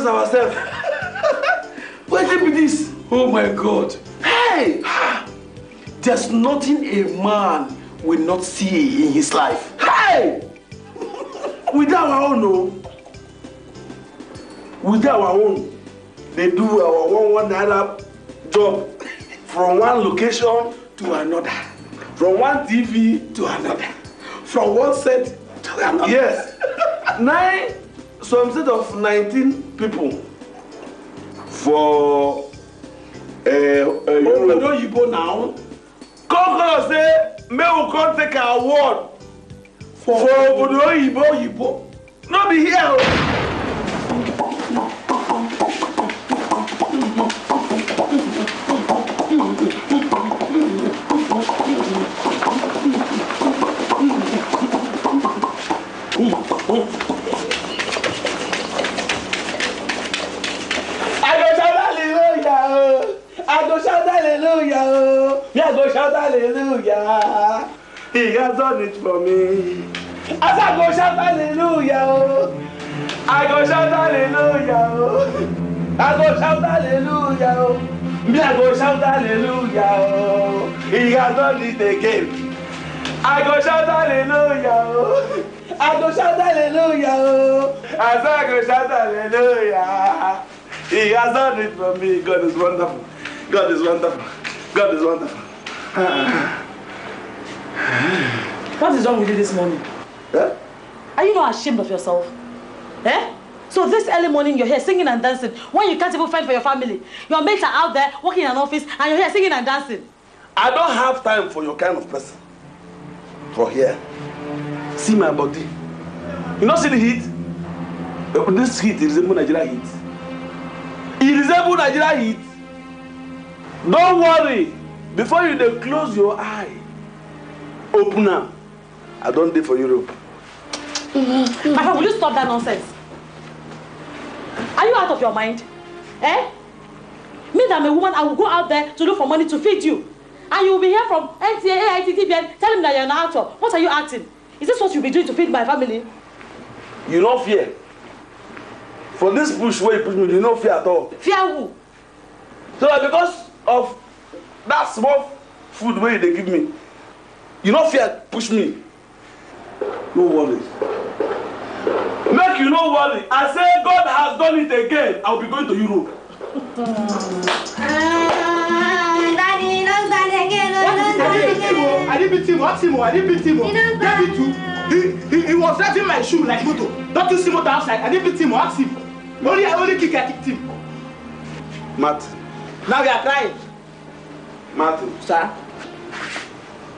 stress ourselves. What be this? Oh my God. Hey! There's nothing a man will not see in his life. Hey! Without our own, no. Without our own, they do our one naira job from one location to another, from one TV to another, from one set to another. Yes. Some set of 19 people for Obodo now. Come say, may we come take an award for Obodo Yibo. No be here. I go shout hallelujah. Yeah, go shout hallelujah. He has done it for me. As I go shout hallelujah. I go shout hallelujah. I go shout hallelujah. Me I go shout hallelujah. He has done it again. I go shout hallelujah. I go shout hallelujah. As I go shout hallelujah. He has done it for me. God is wonderful. God is wonderful. God is wonderful. What is wrong with you this morning? Yeah? Are you not ashamed of yourself? Eh? So this early morning you're here singing and dancing when you can't even fight for your family. Your mates are out there working in an office and you're here singing and dancing. I don't have time for your kind of person. For here. See my body. You not see the heat? This heat resembles Nigeria heat. It resembles Nigeria heat. Don't worry. Before you close your eye, open up. I don't do for Europe. My friend, will you stop that nonsense? Are you out of your mind? Eh? Me that I'm a woman, I will go out there to look for money to feed you. And you will be here from NTA, AIT, TVN, telling me that you're an actor. What are you acting? Is this what you'll be doing to feed my family? You don't fear. For this push where you push me, you don't fear at all. Fear who? So that because of that small food where they give me, you don't fear push me. No worries. Make you no worry. I say God has done it again. I'll be going to Europe. Daddy, don't start again. I didn't beat him. What him? I didn't beat him. He was driving my shoe like moto. Don't you see moto outside? I didn't beat him. What him? Only kick, I kicked him. Matt. Now we are crying. Martin. Sir?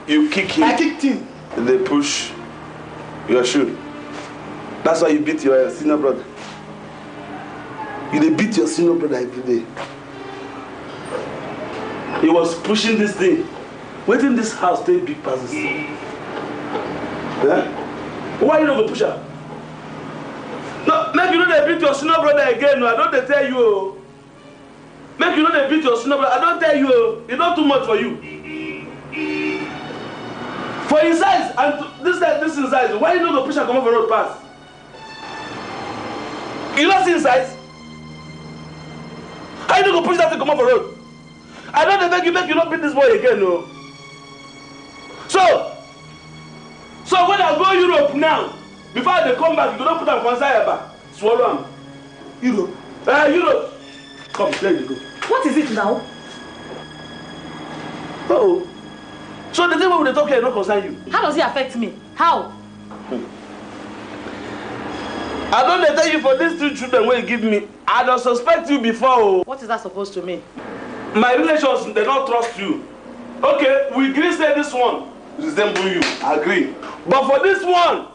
You kick him. I kicked him. They push your shoe. That's why you beat your senior brother. You beat your senior brother every day. He was pushing this thing. Waiting this house take big passes. Yeah? Why you not go push her? No, make you know they beat your senior brother again. No, I don't tell you. Make you know they beat your senior brother. I don't tell you. It's not too much for you. For his size and this in size, why you not go push her come off the road pass? You not see his size? How you not go push that thing come off the road? I don't beg you, make you not beat this boy again, no. So when I go Europe now, before they come back, you don't put them on side, swallow them. Europe. Europe. Come, there you go. What is it now? Uh-oh. So the thing when they talk here not concern you. How does it affect me? How? I don't tell you for these 2 children when you give me. I don't suspect you before. What is that supposed to mean? My relations, they don't trust you. Okay, we agree say this one resemble you. I agree. But for this one,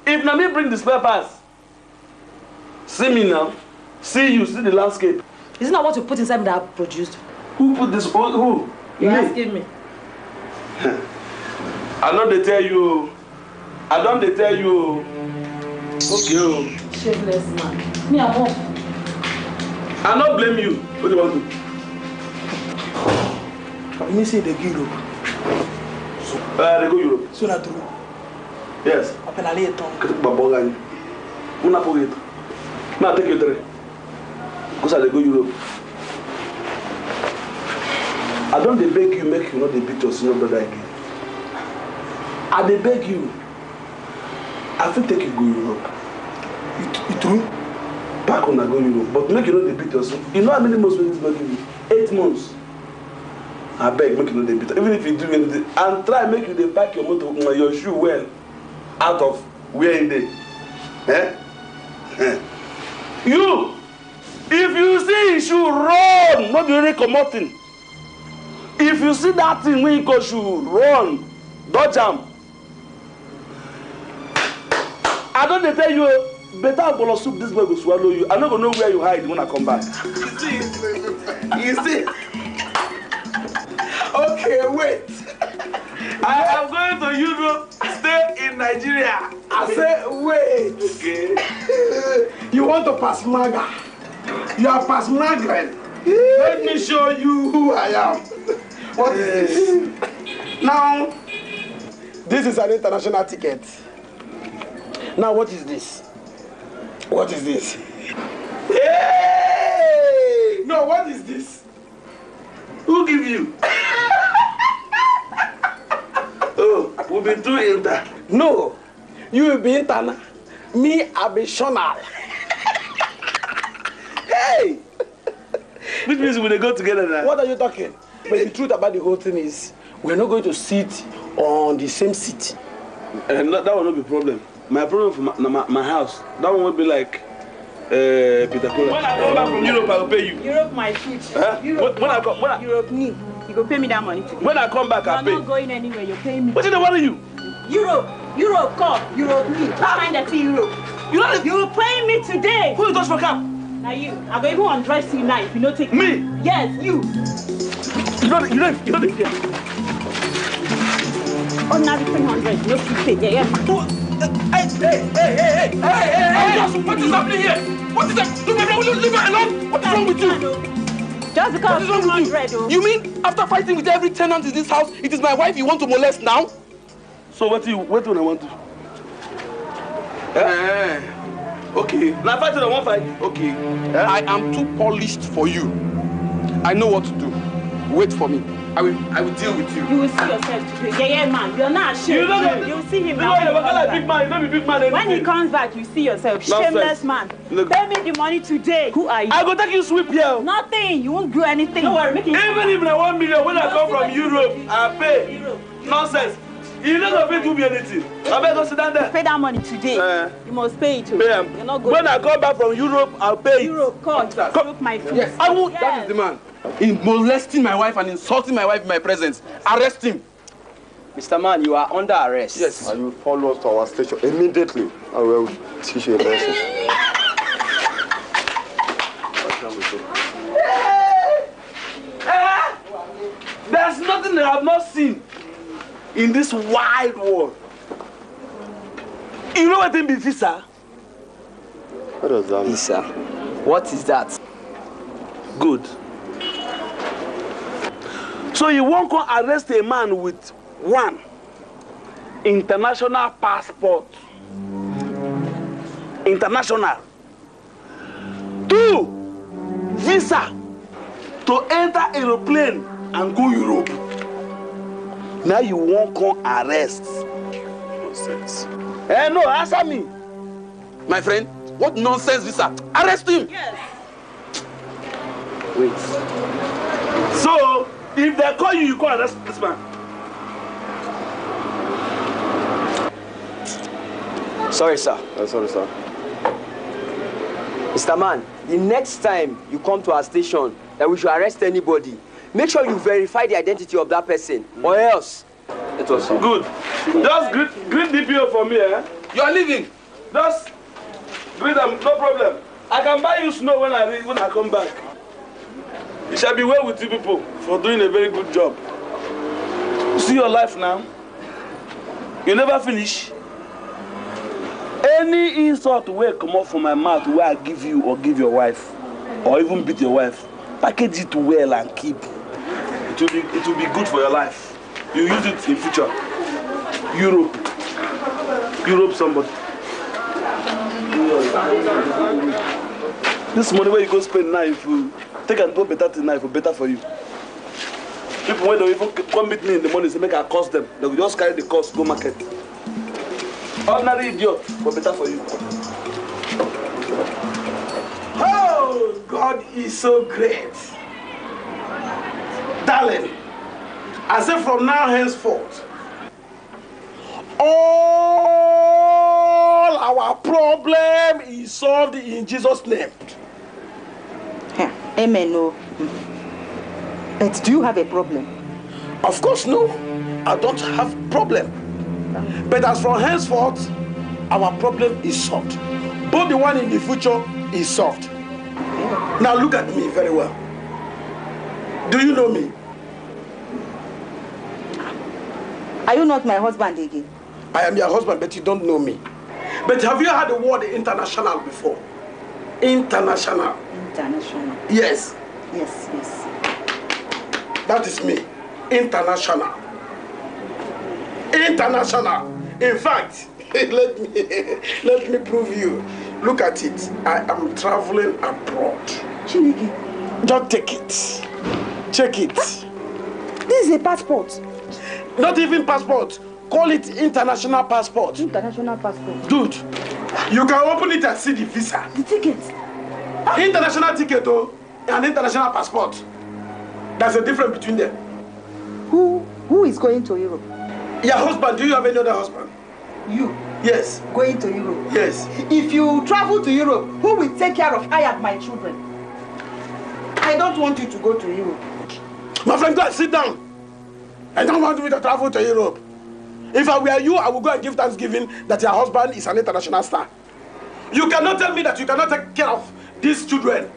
if Nami bring the spare parts, see me now, see you, see the landscape. Isn't that what you put inside me that I produced? Who put this? Who? You're asking me. I don't they tell you. I don't they tell you. Okay. Shameless man. Me, I'm off. I don't blame you. What do you want to do? You say they go Europe. They go Europe. So not true. Yes. Après aller ton. Babogani. Una poquito. Now take your three. Because I go Europe. I don't beg you, make you not beat your senior brother again. I beg you. I feel take you go Europe. It true? Back on I go Europe. But make you not beat yourself. You know how many months will this boy give you? 8 months. I beg, make you not beat. Even if you do anything, and try make you pack your motor, your shoe well out of where in there. You, if you see his shoe run, not really commoting. If you see that thing when you go shoe run, dodge am. I don't tell you, better bolo soup this boy will swallow you. I'm not gonna know where you hide when I come back. You see? Okay, wait. I am going to Europe, stay in Nigeria. I say, wait. Okay. You want to pass Maga? You are pass Margaret. Let me show you who I am. What is this? Now, this is an international ticket. Now, what is this? What is this? Hey! No, what is this? Who give you? Oh, we'll be too inter. No, you will be internal. Me, I'll be shonal. Hey! Which means we will go together now. What are you talking? But the truth about the whole thing is, we're not going to sit on the same seat. That will not be a problem. My problem for my house, that one will be like Peter Cola. When I come back from Europe, I will pay you. Europe, my food. Huh? Europe, Europe, me. You go pay me that money today. When I come back, I'll pay. I'm not going anywhere. You're paying me. What's the matter with you? Europe, come. Europe, me. Find that Europe. You will pay me today. Who is those for cap? Now you. I'm going to undress you now if you don't take me. Yes, you. You don't care. Ordinary 300. No fee pay. Yeah. Hey. What is happening here? What is that? Leave her alone. What is wrong with you? Just because 200. You mean after fighting with every tenant in this house, it is my wife you want to molest now? So what do I want to? Okay. Now fight on one fight. Okay. I am too polished for you. I know what to do. Wait for me. I will deal with you. You will see yourself today. Yeah, man. You're not ashamed. You'll see him now. Big man. You're not big man. When he comes back, you see yourself. Shameless man. Pay me the money today. Who are you? I go take you sweep here. Nothing. You won't do anything. Don't worry. Even if I 1 million when I come from Europe, I pay. Nonsense. You don't pay to be anything. I better go sit down there. Pay that money today. You must pay it. Pay him. You're not going. When I come back from Europe, I'll pay it. Europe, come. My food. Yes, I will. Yes. That is the man. In molesting my wife and insulting my wife in my presence. Arrest him. Mr. Man, you are under arrest. Yes. And you follow us to our station immediately. I will teach you a lesson. There's nothing that I have not seen in this wide world. You know what in be visa? What does that mean? Visa? What is that? Good. So you won't go arrest a man with 1 international passport. International. 2 visa to enter aeroplane and go Europe. Now you won't come arrest. Nonsense. No, answer me. My friend, what nonsense visa? Arrest him. Yes. Wait. So, if they call you, you call arrest this man. Sorry, sir. Sorry, sir. Mr. Man, the next time you come to our station that we should arrest anybody, make sure you verify the identity of that person, or else. It was good. Just greet DPO for me, eh? You are leaving. Just greet them, no problem. I can buy you snow when I come back. It shall be well with you people for doing a very good job. You see your life now. You never finish. Any insult will come up from my mouth where I give you or give your wife, or even beat your wife, package it well and keep. It will be good for your life. You use it in future. Europe somebody. This money where you go spend now, if you take and do better thing now, it will better for you. People when they even come meet me in the morning, say make I cost them. They will just carry the cost, go market. Ordinary idiot, but better for you. Oh, God is so great. Darling, I say from now henceforth, all our problem is solved in Jesus' name. Amen. No. But do you have a problem? Of course, no. I don't have problem. But as from henceforth, our problem is solved. Both the one in the future is solved. Now look at me very well. Do you know me? Are you not my husband again? I am your husband, but you don't know me. But have you heard the word international before? International. International. Yes. Yes, yes. That is me. International. International. In fact, let me prove you. Look at it. I am traveling abroad. Chineke. Just take it. Check it. This is a passport. Not even passport. Call it international passport. International passport. Dude, you can open it and see the visa. The ticket. International ticket and international passport. There's a difference between them. Who is going to Europe? Your husband, do you have any other husband? You. Yes. Going to Europe? Yes. If you travel to Europe, who will take care of I and my children? I don't want you to go to Europe. My friend, go and sit down. I don't want you to travel to Europe. If I were you, I would go and give thanksgiving that your husband is an international star. You cannot tell me that you cannot take care of these children.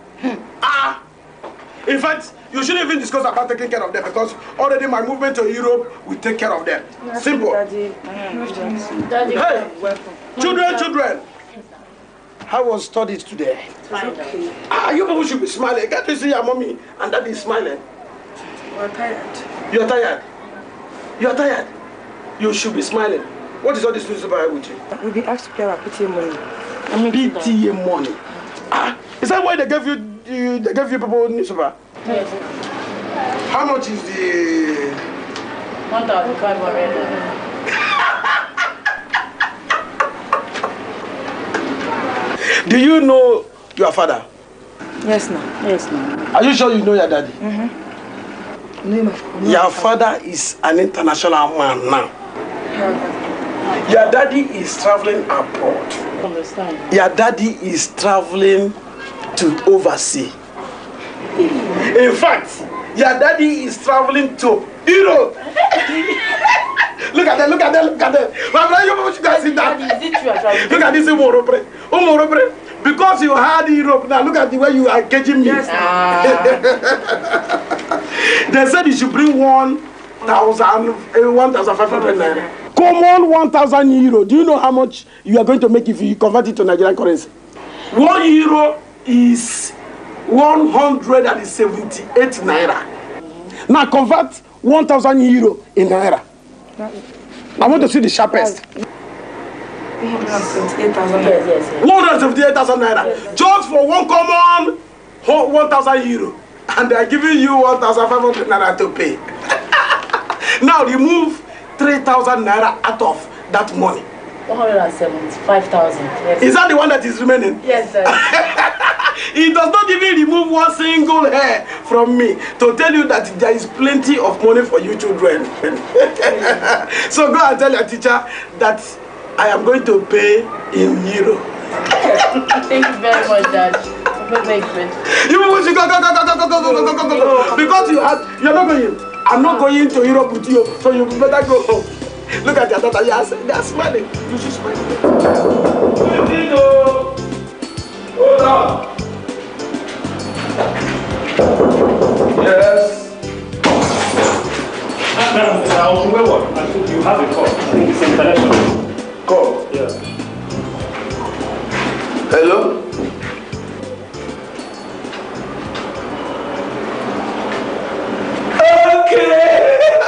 In fact, you shouldn't even discuss about taking care of them because already my movement to Europe will take care of them. Simple. Daddy. Hey, children. How was studies today? You people should be smiling. Get to see your mommy and daddy is smiling. We're tired. You're tired. You're tired. You should be smiling. What is all this newspaper I with you? We've been asked to pay our PTA money. PTA money. Is that why they gave you people newspaper? Yes. How much is the 1,500. Do you know your father? Yes, no. Yes, no. Are you sure you know your daddy? Your father is an international man now. Your daddy is traveling abroad. Understand. Your daddy is traveling to overseas. In fact, your daddy is traveling to Europe. Look at that. My brother, you guys see that? Is it true? Look at this Umorobre. Because you had Europe now, look at the way you are engaging me. Yes. They said you should bring 1,500 naira. Common 1,000 euro. Do you know how much you are going to make if you convert it to Nigerian currency? 1 euro is 178 naira. Now convert 1,000 euro in naira. I want to see the sharpest. 178,000. Yes. 178,000 naira. Yes. Just for one common 1,000 euro. And they are giving you 1,500 naira to pay. Now remove 3,000 naira out of that money. 175,000. Yes. Is that the one that is remaining? Yes, sir. It does not even remove one single hair from me to tell you that there is plenty of money for you children. So go and tell your teacher that I am going to pay in euro. Thank you very much, Dad. You should go. Because you're not going. I'm not going to Europe with you, so you better go home. Look at your daughter. Yes, they are smiling. You should smile. Hold on. Yes. I think you have a call. I think it's international. Call. Yeah. Hello?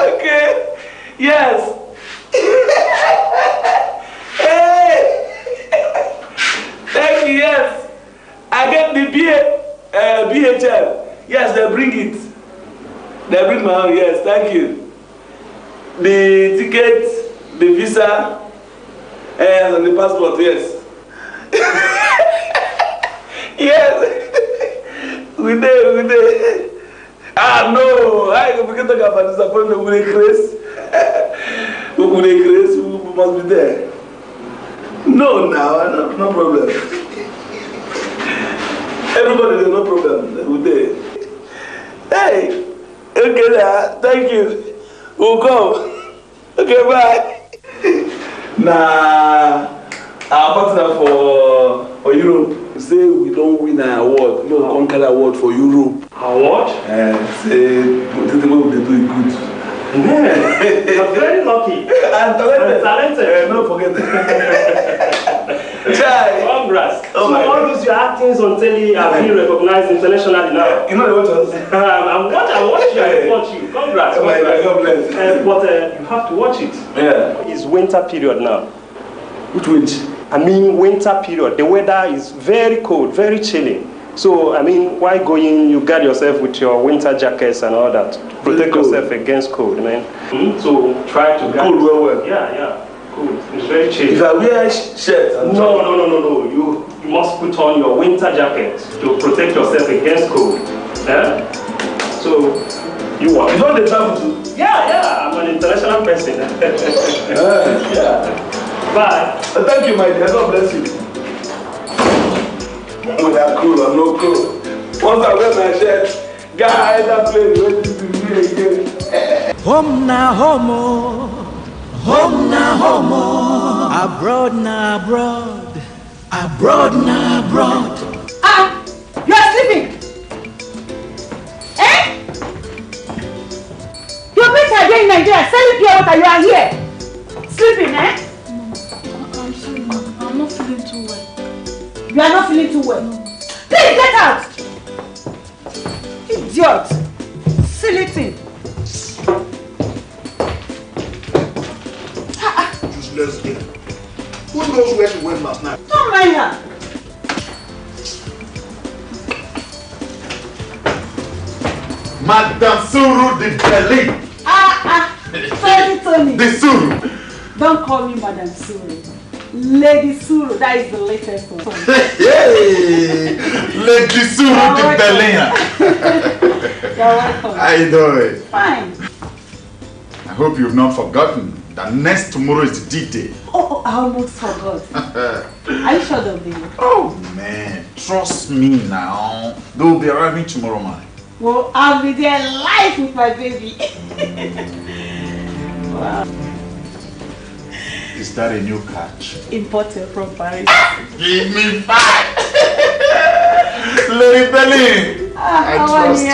Okay. Yes. Hey. Thank you, yes. I get the beer. BHL. Yes, they bring it. They bring my own. Yes, thank you. The ticket, the visa, and the passport. Yes. Yes. We did. Ah no! I forget to talk about disappointment. We grace. We must be there. No, no problem. Everybody, there's no problem. We're there. Hey, okay, thank you. We'll go. Okay, bye. Nah, our partner for Europe say we don't win an award. No, conquer award for Europe. Award? Say they do it good. Man, you're very lucky. And talented. No forget Chai. Congrats. Oh so my all those your actings on telly are being recognized internationally now. You know the watch us? I watch you. Congrats. Oh my God, God bless. But you have to watch it. Yeah. It's winter period now. Which winter? I mean winter period. The weather is very cold, very chilly. So, I mean, why going, you guard yourself with your winter jackets and all that. Protect yourself against cold, man. So, try to guard. Cold, well. Yeah. Cool. It's very chilly. If I wear shirt. No. You must put on your winter jacket to protect yourself against cold. Yeah? So, you want. You know the travel too? Yeah. I'm an international person. Yeah. Bye. Thank you, my dear. God bless you. When I'm cool, I'm not cool. Once I wear my shirt, guy, that place waiting to me again. Home na homo, home na homo, abroad na abroad, abroad na abroad. Ah, you are sleeping. Eh? Your mates are here in Nigeria selling pure water. You are here sleeping, eh? I'm sorry, I'm not feeling too well. You are not feeling too well. No. Please get out! Idiot! Silly thing. Useless girl. Who knows where she went last night? Don't mind her. Madame Suru de Berlin. Tony. The Suru. Don't call me Madame Suru. Lady Suru, that is the latest one. Hey, Lady Suru de Berlin. You're welcome. How you doing? Fine. I hope you've not forgotten that next tomorrow is the D-Day. Oh, I almost forgot. Are you sure they'll be here? Oh man, trust me now. They'll be arriving tomorrow morning. Well, I'll be there live with my baby. Wow. Is that a new catch? Imported from Paris. Give me 5! Lady Berlin! I trust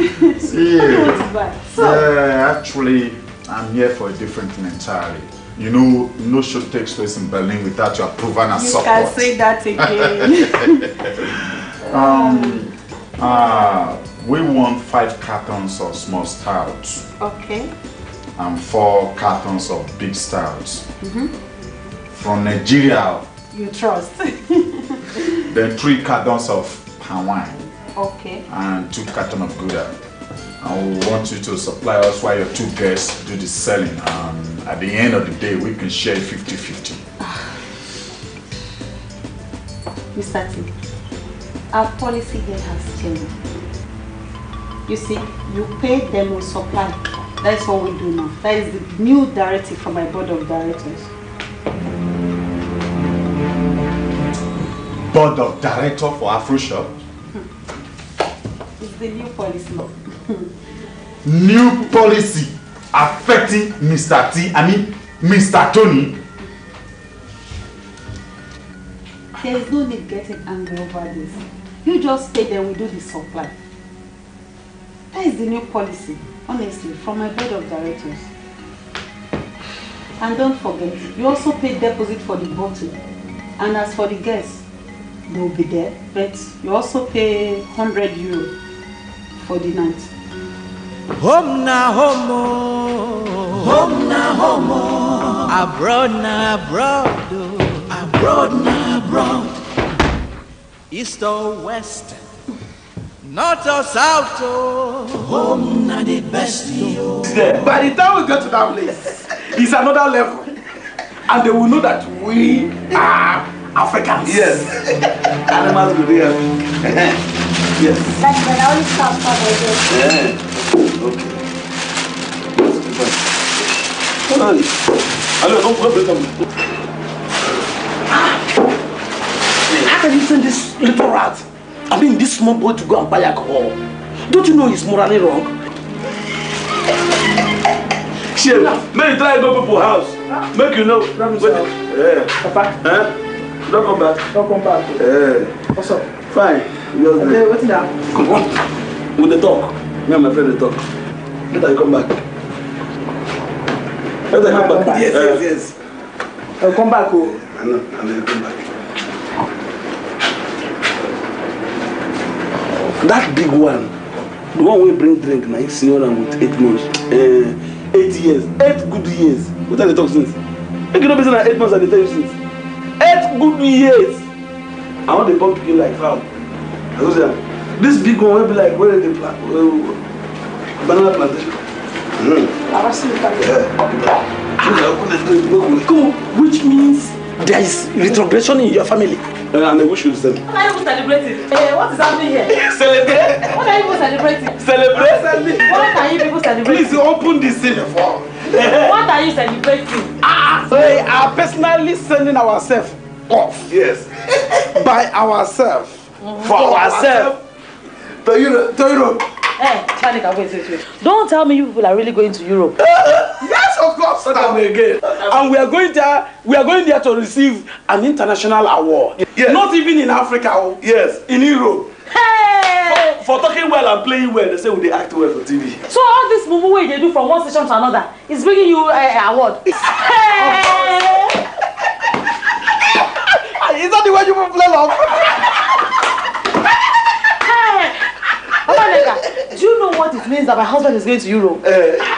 you. See actually, I'm here for a different thing entirely. You know, no show takes place in Berlin without your approval and support. You can say that again. We want 5 cartons of small stouts. Okay. And 4 cartons of big stouts. From Nigeria. You trust. Then 3 cartons of palm wine. Okay. And 2 cartons of Gouda. And we want you to supply us while your 2 guests do the selling. And at the end of the day, we can share 50-50. Mr. T, our policy here has changed. You see, you pay them with supply. That's what we do now. That is the new directive from my board of directors. Board of director for AfroShop? It's the new policy. New policy affecting Mr. T, Mr. Tony. There is no need getting angry over this. You just pay them, we do the supply. That is the new policy, honestly, from my board of directors. And don't forget, you also pay deposit for the bottle. And as for the guests, they will be there, but you also pay €100 for the night. Home na homo, home na homo, abroad na abroad, abroad na abroad. east or west, north or south, oh, home na the best. By the time we get to that place, it's another level. And they will know that we are Africans. Yes. Animals will be happy. Yes. That's when I only stop for Yeah. Okay. Hold on. Hello, come. How can you send this little rat? I mean, this small boy to go and buy alcohol. Don't you know he's morally wrong? Shit, make you try to go people's house. Make you know. Yeah. Papa? Huh? Don't come back. Don't come back. Yeah. What's up? Fine. Okay, what's that? Come on. With the talk. Me and my friend they talk. Let her come back. Let her come back. Yes. I'll come back. Oh. I know. I'll come back. That big one, the one we bring drink now, he's senior with 8 months, 8 years, 8 good years. What are they talk since? You cannot be saying 8 months and they tell you since. 8 good years. I want to pump you like how? This big one will be like where they plant banana plantation. Which means there is retrogression in your family. And they wish you the same. What are you celebrating? What is happening here? Celebrate? What are you people celebrating? Celebrate? What are you people celebrating? Please open this thing for. What are you celebrating? We are personally sending ourselves off. Yes. By ourselves. For ourselves. To Europe. Hey, Chanika, wait. Don't tell me you people are really going to Europe. Yes, of course. Again. And we are going there to receive an international award. Yes. Not even in Africa. Yes. In Europe. Hey! For talking well and playing well, they say they act well for TV. So all this movie way they do from one station to another is bringing you an award. Hey! Is that the way you will play love? Do you know what it means that my husband is going to Europe?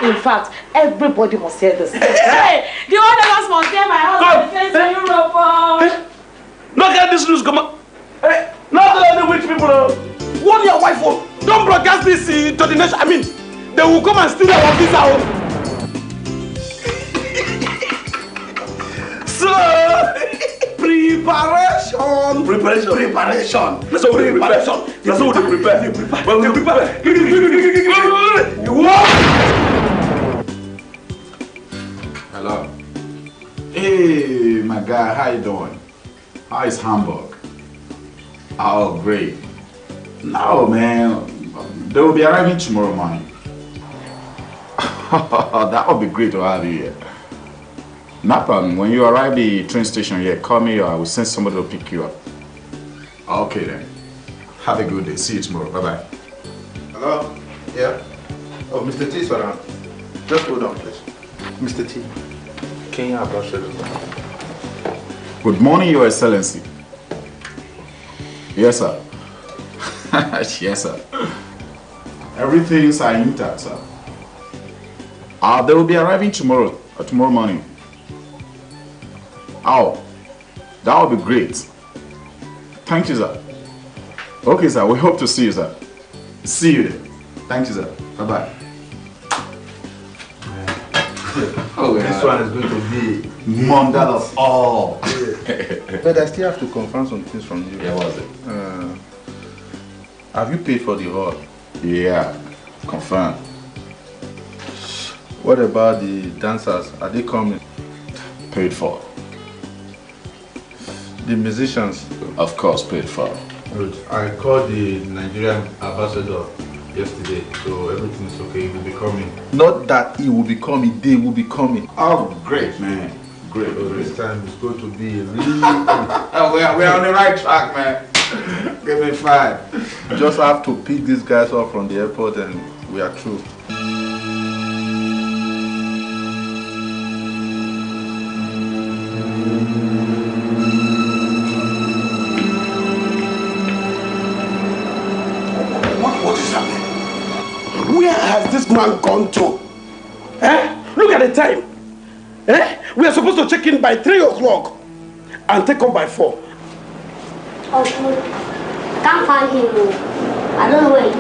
In fact, everybody must hear this. Hey, the one of us must hear my husband is going to Europe. Look at this news, come on. Hey, not only rich people, warn your wife. Don't broadcast this to the nation. I mean, they will come and steal our visa. So, preparation. That's how we prepare. That's how we prepare. When we prepare. Hello. Hey, my guy, how you doing? How is Hamburg? Oh, great. No, man. They will be arriving tomorrow morning. That would be great to have you here. No problem. When you arrive at the train station here, call me or I will send somebody to pick you up. Okay then. Have a good day. See you tomorrow. Bye-bye. Hello? Yeah? Oh, Mr. T is around. Just hold on, please. Mr. T, Kenya Ambassador. Good morning, Your Excellency. Yes, sir. Yes, sir. Everything's intact, sir. They will be arriving tomorrow morning. Oh, that would be great. Thank you, sir. Okay, sir. We hope to see you, sir. See you then. Thank you, sir. Bye-bye. Oh, this one is going to be Monder of all. But I still have to confirm some things from you. Yeah, what was it? Have you paid for the hall? Yeah, confirmed. What about the dancers? Are they coming? Paid for. The musicians? Of course, paid for. Good. I called the Nigerian ambassador yesterday, so everything is okay. He will be coming. Not that he will be coming, they will be coming. Oh, great, man. Great. So this time it's going to be a really we're on the right track, man. Give me 5. Just have to pick these guys up from the airport and we are through. What is happening? Where has this man gone to? Look at the time. We are supposed to check in by 3 o'clock and take up by 4. Oh, I can't find him. I don't know where he is.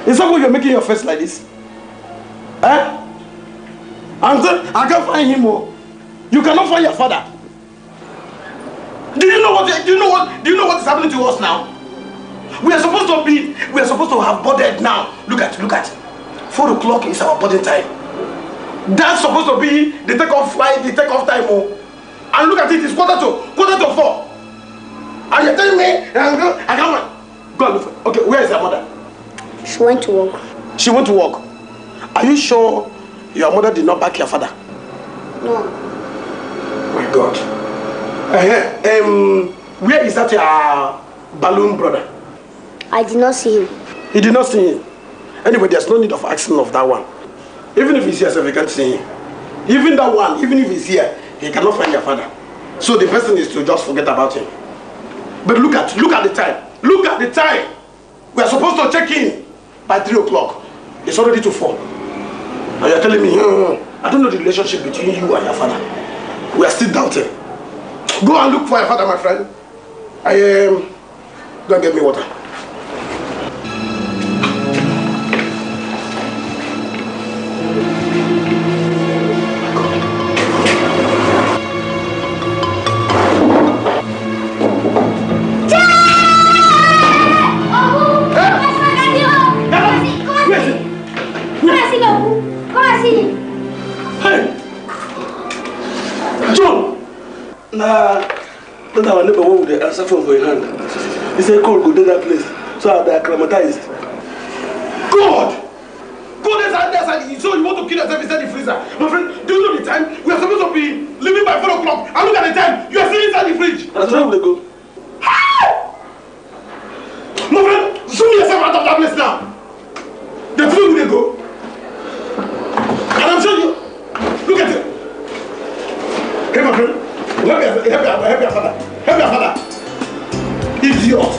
Is that why you're making your face like this? Eh? I can't find him. You cannot find your father. Do you know what is happening to us now? We are supposed to have boarded now. Look at. 4 o'clock is our boarding time. That's supposed to be the takeoff flight, the takeoff time. And look at it, it's quarter to 4. And you're telling me I can't. Go and look for it. Okay, where is your mother? She went to work. She went to work. Are you sure your mother did not back your father? No. My God. Where is that your balloon brother? I did not see him. He did not see him. Anyway, there's no need of asking of that one. Even if he's here, so we can't see him. Even that one, even if he's here, he cannot find your father. So the person is to just forget about him. But look at the time. Look at the time. We are supposed to check in by 3 o'clock. It's already to 4. And you're telling me, I don't know the relationship between you and your father. We are still doubting. Go and look for your father, my friend. Go and get me water. That's our neighbor with the answer phone for your hand. He said, "Call, go to that place." So they are acclimatized. God! God, that's so you want to kill yourself inside the freezer. My friend, do you know the time? We are supposed to be leaving by 4 o'clock. And look at the time. You are still inside the fridge. That's where we go. My friend, zoom yourself out of that place now. That's where we go. And I'm showing you. Look at it. Hey, my friend. Help your father. Help your father. Idiot.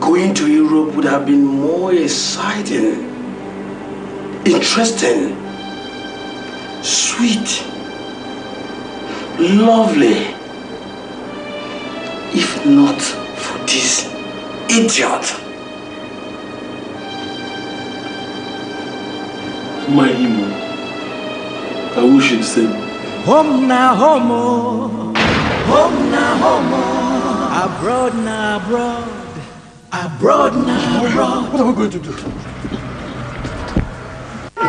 Going to Europe would have been more exciting, interesting, sweet, lovely, if not for this idiot. My emo, I wish you'd say, home na homo, home na homo, abroad na abroad, abroad na abroad. What are we going to do?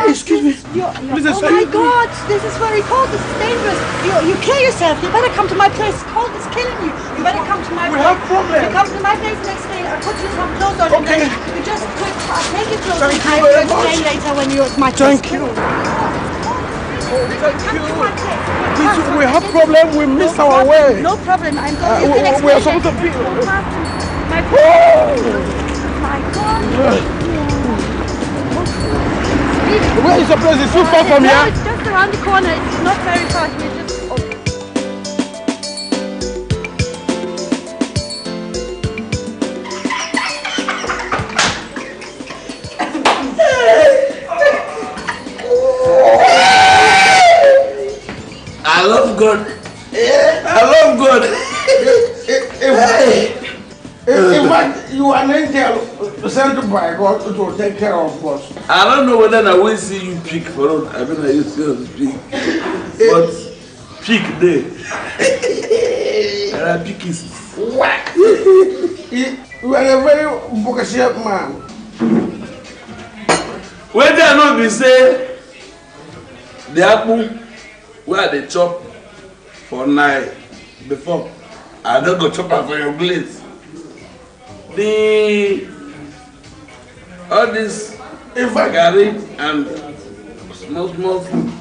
Excuse me. Oh my God, this is very cold. This is dangerous. You kill yourself. You better come to my place. Cold is killing you. You better come to my place. We have problems. You come to my place next day. I'll put you some clothes on. Okay. You just I'll take your clothes. Thank you I very will explain much. later when you're at my place. Thank you. Please, we have problem. We missed our way. No problem. I'm going. You can we are explain supposed to be. My God. Where is the place? It's too far from No, here. it's just around the corner. It's not very far. You just. I love God. I love God. In fact, you are an angel sent by God to take care of us. I don't know whether I will see you pick for us. I mean, I used to speak. But pick there. And I pick is. What? You are a very bookshop man. Whether I not be say the apple where they chop for night before, I don't go chop for your place. All this garri and small food,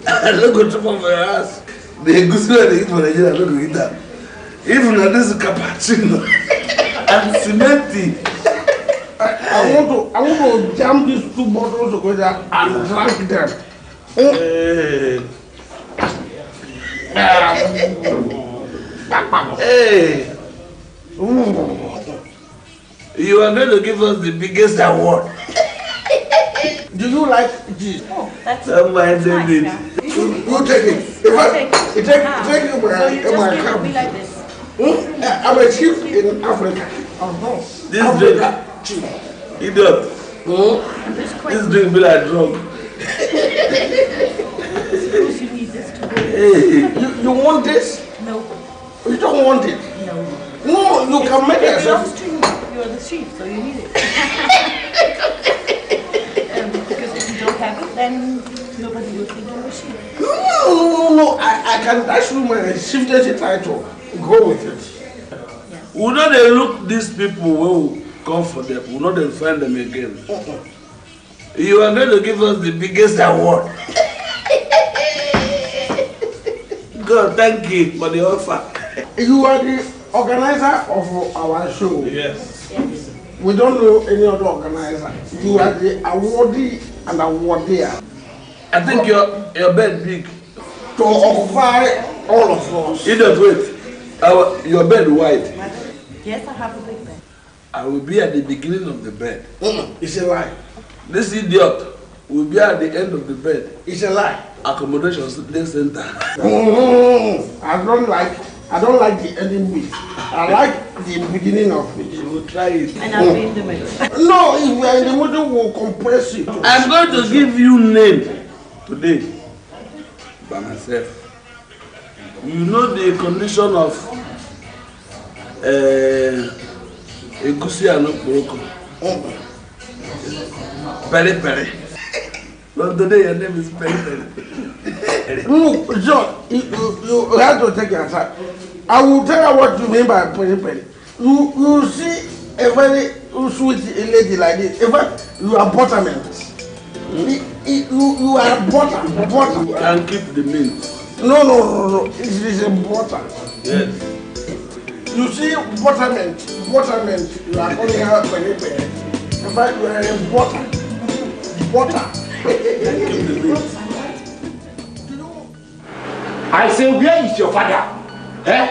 I don't go chop for your house. The goose where they eat for Nigeria, I don't go eat that. Even at this cappuccino and cementy. I want to jam these 2 bottles together and drink them. Hey! Ooh. You are going to give us the biggest award. Do you like this? Oh, that's Somebody did it. You take it. Take it my account. like this. I'm a chief in Africa. This drink, idiot. This drink be like drug. Hey, you want this? No. You don't want it? No. No, you can make it. You're the chief, so you need it. Because if you don't have it, then nobody will think you're a chief. No. I can actually my chieftaincy title. Go with it. We know they look these people when we come for them. We know they find them again. You are going to give us the biggest award. God, thank you for the offer. You are the organizer of our show. Yes. We don't know any other organizer. You are the awardee and awardeer. I think your bed big. To occupy all of us. You don't wait. Your bed wide. Yes, I have a big bed. I will be at the beginning of the bed. It's a lie. This idiot will be at the end of the bed. It's a lie. Accommodation center. I don't like the ending bit. I like the beginning of it. You will try it. And I'll be in the middle. No, if we are in the middle, we'll compress it. I'm going to give you name today by myself. You know the condition of egusi and okporoko. Peri. But today your name is Peri. Look, John, you have to take your time. I will tell you what you mean by Peri. You see a very sweet lady like this. In fact, you are buttermilk. You are butter. You can keep the milk. No. It is a butter. Yes. You see, buttermilk. You are calling her Peri. In fact, you are a butter. Keep the milk. I say, where is your father? Eh?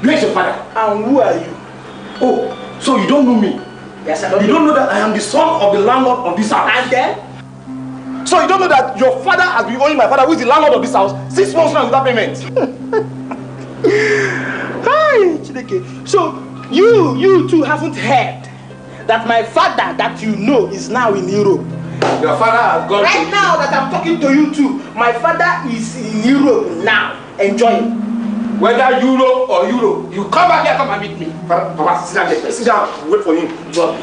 Where is your father? And who are you? Oh, so you don't know me? Yes, I don't know. You don't know that I am the son of the landlord of this house? And then? So you don't know that your father has been owing my father, who is the landlord of this house, 6 months now without payment? Hi, Chideke. So you too haven't heard that my father that you know is now in Europe. Your father has gone right to now that I'm talking to you too. My father is in Europe now, enjoying. Whether Euro or Euro, you come back here, come and meet me. Papa, sit down there. Sit down. Wait for him.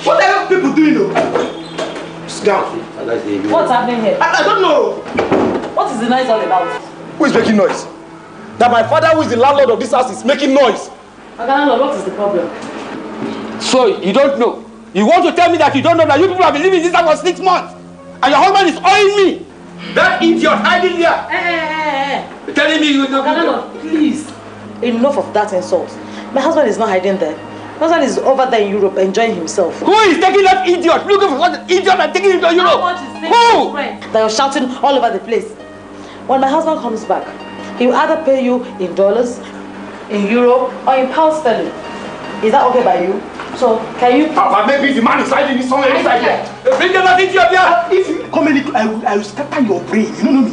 What are people doing though? Sit down. What's happening here? I don't know. What is the noise all about? Who is making noise? That my father, who is the landlord of this house, is making noise. Landlord, what is the problem? So you don't know? You want to tell me that you don't know that you people have been living in this house for 6 months? And your husband is owing me. That idiot hiding here. Hey. Telling me you don't know. Please. Enough of that insult. My husband is not hiding there. My husband is over there in Europe enjoying himself. Who is taking that idiot? Looking for such an idiot and taking him to Europe? Who? That you're shouting all over the place. When my husband comes back, he will either pay you in dollars, in euro, or in pound sterling. Is that okay by you? So, can you... Papa, maybe the man is hiding somewhere inside here. Bring the man into your beer. If you come in, I will scatter your brain. You don't know me.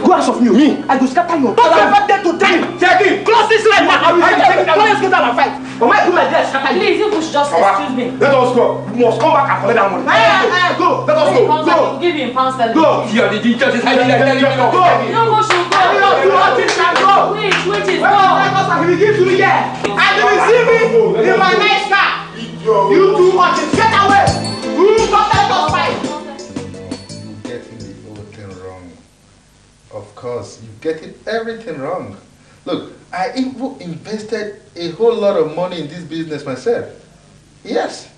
Go out of me. I will scatter your brain. Don't ever dare to tell him. Take him. Close this line now. I will take it. Let's get out and fight. But when I put my dress, scatter you. Please, you push just excuse me. Let us go. You must come back and collect that money. Go. Let us go. Go. Give him pound sterling. Go. You are the teacher. Just hiding there. Go. No, go, should go. Go. Which is go. He will give to me here. And you will see me in my nice car. You too much. Get away. You don't let us fight. You're getting the whole thing wrong. Of course, you're getting everything wrong. Look, I even invested a whole lot of money in this business myself. Yes.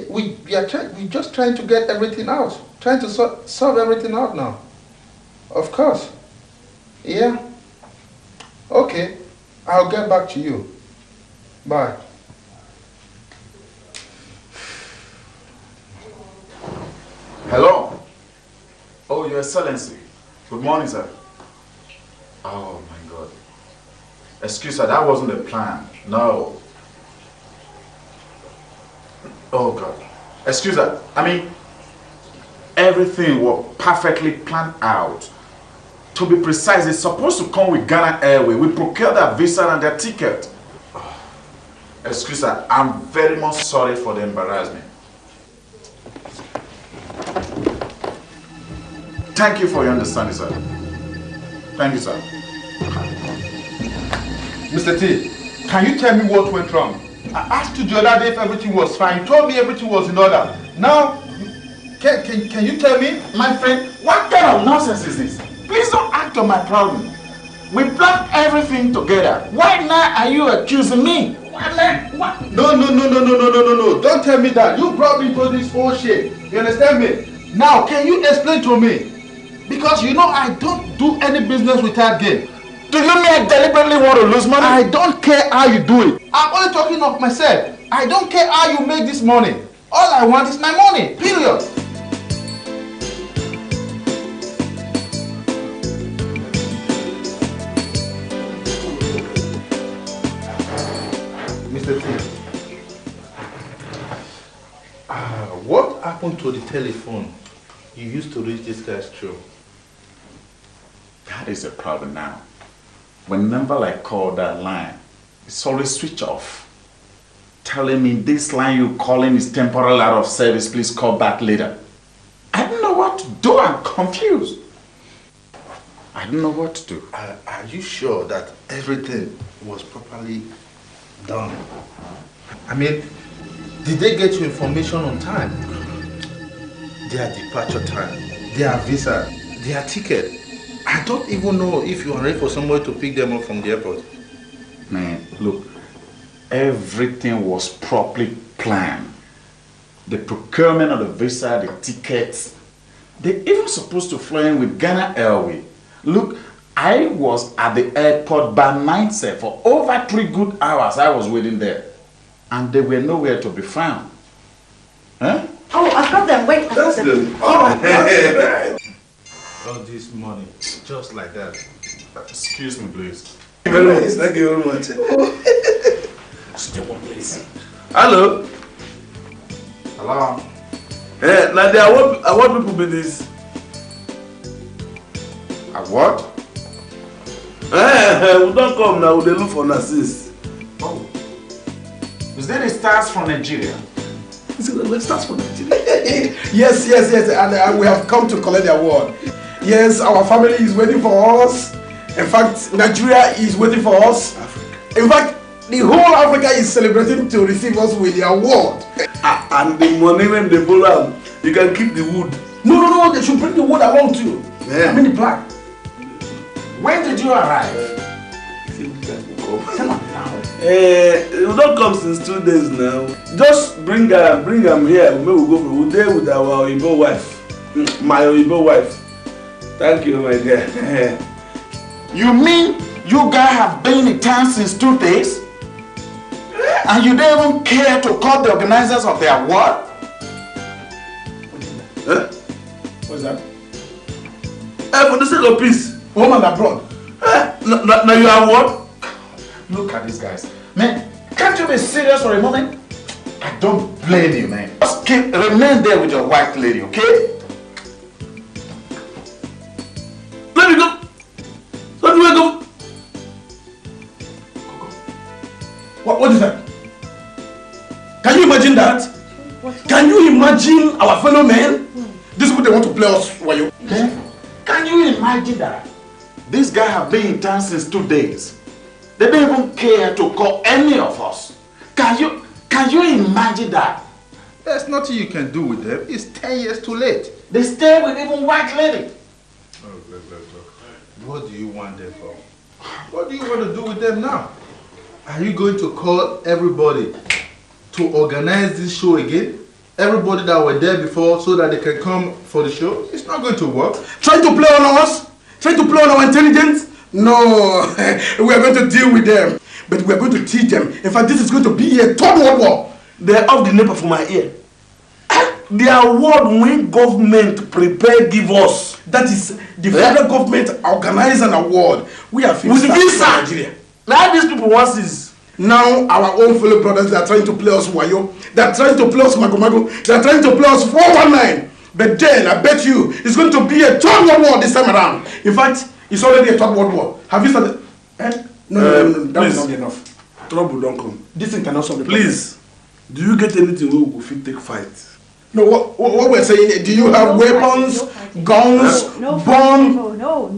We're just trying to get everything out. Trying to solve everything out now. Of course. Yeah. Okay. I'll get back to you. Bye. Hello. Oh, Your Excellency. Good morning, sir. Oh my God. Excuse her, that wasn't the plan. No. Oh God. Excuse her. I mean, everything was perfectly planned out. To be precise, it's supposed to come with Ghana Airways. We procured their visa and their ticket. Excuse her, I'm very much sorry for the embarrassment. Thank you for your understanding, sir. Thank you, sir. Mr. T, can you tell me what went wrong? I asked you the other day if everything was fine. You told me everything was in order. Now, can you tell me? My friend, what kind of nonsense is this? Please don't act on my problem. We planned everything together. Why now are you accusing me? What? No. Don't tell me that. You brought me into this whole shit. You understand me? Now, can you explain to me? Because you know I don't do any business without gain. Do you mean I deliberately want to lose money? I don't care how you do it. I'm only talking of myself. I don't care how you make this money. All I want is my money. Period. Mr. T, what happened to the telephone you used to reach this guy's through? That is a problem now. Whenever I call that line, it's always switch off. Telling me this line you're calling is temporarily out of service, please call back later. I don't know what to do, I'm confused. I don't know what to do. Are you sure that everything was properly done? I mean, did they get you information on time? Their departure time, their visa, their ticket. I don't even know if you are ready for somebody to pick them up from the airport. Man, look, everything was properly planned. The procurement of the visa, the tickets. They even supposed to fly in with Ghana Airways. Look, I was at the airport by myself for over 3 good hours. I was waiting there. And they were nowhere to be found. Huh? Oh, I've got them. Wait, I've got them. All this money, just like that. Excuse me, please. Thank you very much. Stay one place. Hello? Hello? Eh, Nadia, I want people be this. What? We don't come now, they look for nurses. Oh. Is that the stars from Nigeria? Is it the stars from Nigeria? Yes, and we have come to collect the award. Yes, our family is waiting for us. In fact, Nigeria is waiting for us. Africa. In fact, the whole Africa is celebrating to receive us with the award. And the money when they pull out, you can keep the wood. No, they should bring the wood along too. Yeah. I mean the plan. When did you arrive? We don't come since 2 days now. Just bring them here. Maybe we'll go for we'll day with our Oyibo wife. My Oyibo wife. Thank you, my dear. You mean you guys have been in town since 2 days? And you don't even care to call the organizers of the award? Huh? What's that? For the sake of peace. Home and abroad. Now you are what? Look at these guys. Man, can't you be serious for a moment? I don't blame you, man. Just remain there with your white lady, okay? Let me go. Let me go. What is that? Can you imagine that? Can you imagine our fellow men? These people, they want to play us while you... Can you imagine that? These guys have been in town since 2 days. They don't even care to call any of us. Can you imagine that? There's nothing you can do with them. It's 10 years too late. They stay with even white lady. Look. What do you want them for? What do you want to do with them now? Are you going to call everybody to organize this show again? Everybody that were there before so that they can come for the show? It's not going to work. Trying to play on us? Trying to play on our intelligence? No, we are going to deal with them. But we are going to teach them. In fact, this is going to be a third world war. They're off the nape of my ear. The award when government prepare give us. That is the federal government organize an award. We are with visa. Nigeria. Now these people want this. Now our own fellow brothers, they are trying to play us wayo. They are trying to play us mago. They are trying to play us 419. But then I bet you it's going to be a third world war this time around. In fact, it's already a third world war. Have you started? No, that will not be enough. Trouble don't come. This thing cannot solve the problem. Please, do you get anything where we go fit take fight? No, what we're saying, do you have weapons, guns, bombs? No,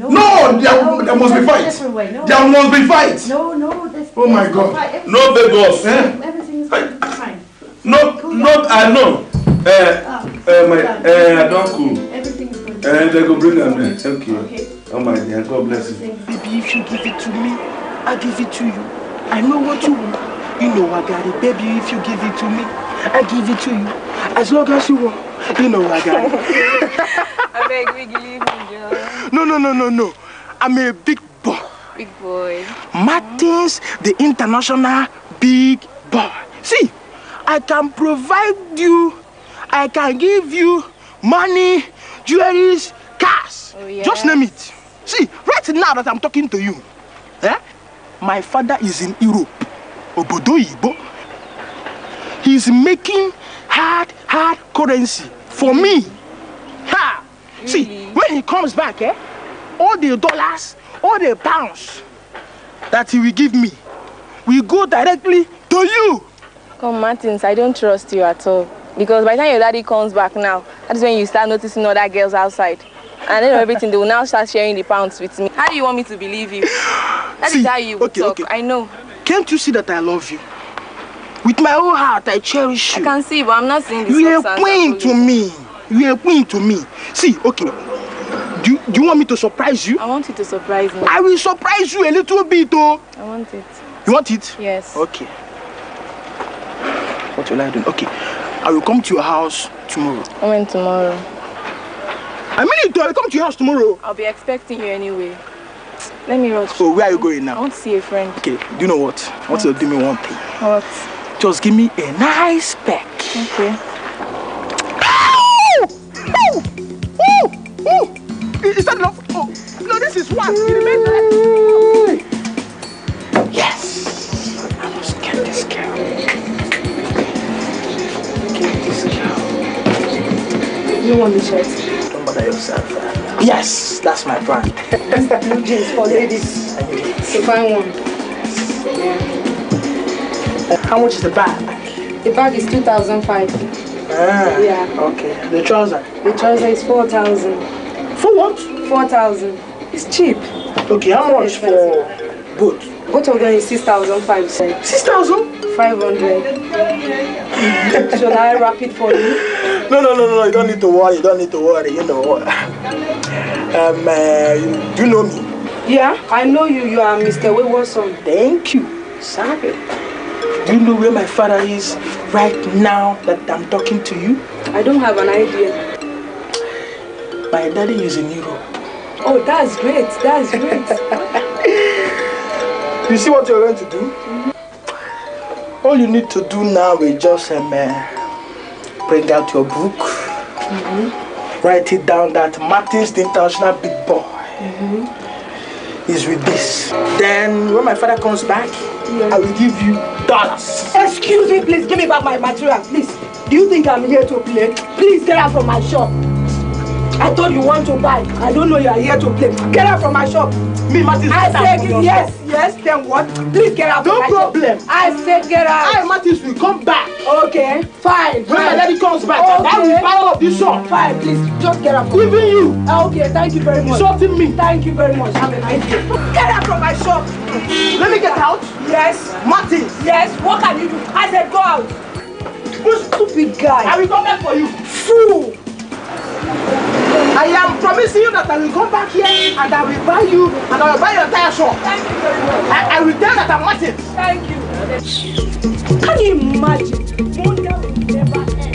there must be fights. There must be fights. Oh my God. No big boss. Everything's fine. No, I know. I don't cool. Everything's good. And they go bring them there. Okay. Oh my dear, God bless you. Baby, if you give it to me, I'll give it to you. I know what you want. You know I got it. Baby, if you give it to me, I give it to you. As long as you want, you know I got it. I beg, we believe in you. No. I'm a big boy. Big boy. Martins, the international big boy. See, I can provide you, I can give you money, jewelries, cars. Oh, yeah? Just name it. See, right now that I'm talking to you, my father is in Europe. Obodo Igbo. He's making hard currency for me. Ha! Really? See, when he comes back, all the dollars, all the pounds that he will give me will go directly to you. Come, Martins, I don't trust you at all. Because by the time your daddy comes back now, that's when you start noticing other girls outside. And then everything, they will now start sharing the pounds with me. How do you want me to believe you? That is how you talk. Okay. I know. Can't you see that I love you? With my whole heart, I cherish you. I can see, but I'm not seeing this. You are a queen to me. You are a queen to me. See, okay. Do you want me to surprise you? I want you to surprise me. I will surprise you a little bit, though. I want it. You want it? Yes. Okay. What will I do? Okay. I will come to your house tomorrow. When tomorrow? I mean it, I will come to your house tomorrow. I'll be expecting you anyway. Let me rush. So where are you going now? I want to see a friend. Okay, do you know what? I want you to do me one thing. What? Just give me a nice peck. Okay. Is that enough? Oh, no, this is one. You remember? Yes. I must get this girl. Get this girl. You want the shirt? Don't bother yourself. Yes, that's my brand. Blue jeans for ladies. So find one. How much is the bag? The bag is 2,500. Yeah. Okay. The trouser? The trouser is 4,000. For what? 4,000. It's cheap. Okay, how much for both? Both of them is 6,500. 6,500? Should I wrap it for you? No, you don't need to worry, you know what? Do you know me? Yeah, I know you. You are Mr. Waywardson. Thank you. Sorry. Do you know where my father is right now that I'm talking to you? I don't have an idea. My daddy is in Europe. Oh, that's great. That's great. You see what you're going to do? All you need to do now is just bring out your book, write it down that Martins the International Big Boy is with this. Then when my father comes back, I will give you dollars. Excuse me, please give me back my material, please. Do you think I'm here to play? Please get out from my shop. I thought you want to buy. I don't know you are here to play. Get out from my shop. Me, Martins, I said yes, then what? Please get out from my shop. No problem. I said get out. I, Martins, will come back. Okay, fine. When my daddy comes back, I will buy all of this shop. Fine, please, just get out. Even you. Okay, thank you very much. Insulting me. Thank you very much. Have a nice day. Get out from my shop. Let me get out. Yes. Martins. Yes, what can you do? I said go out. You stupid guy. I will come back for you. Fool. I am promising you that I will come back here and I will buy you and I will buy your entire shop. Thank you very much. I will tell that I'm Martins. Thank you. Can you imagine? Wonder will never end.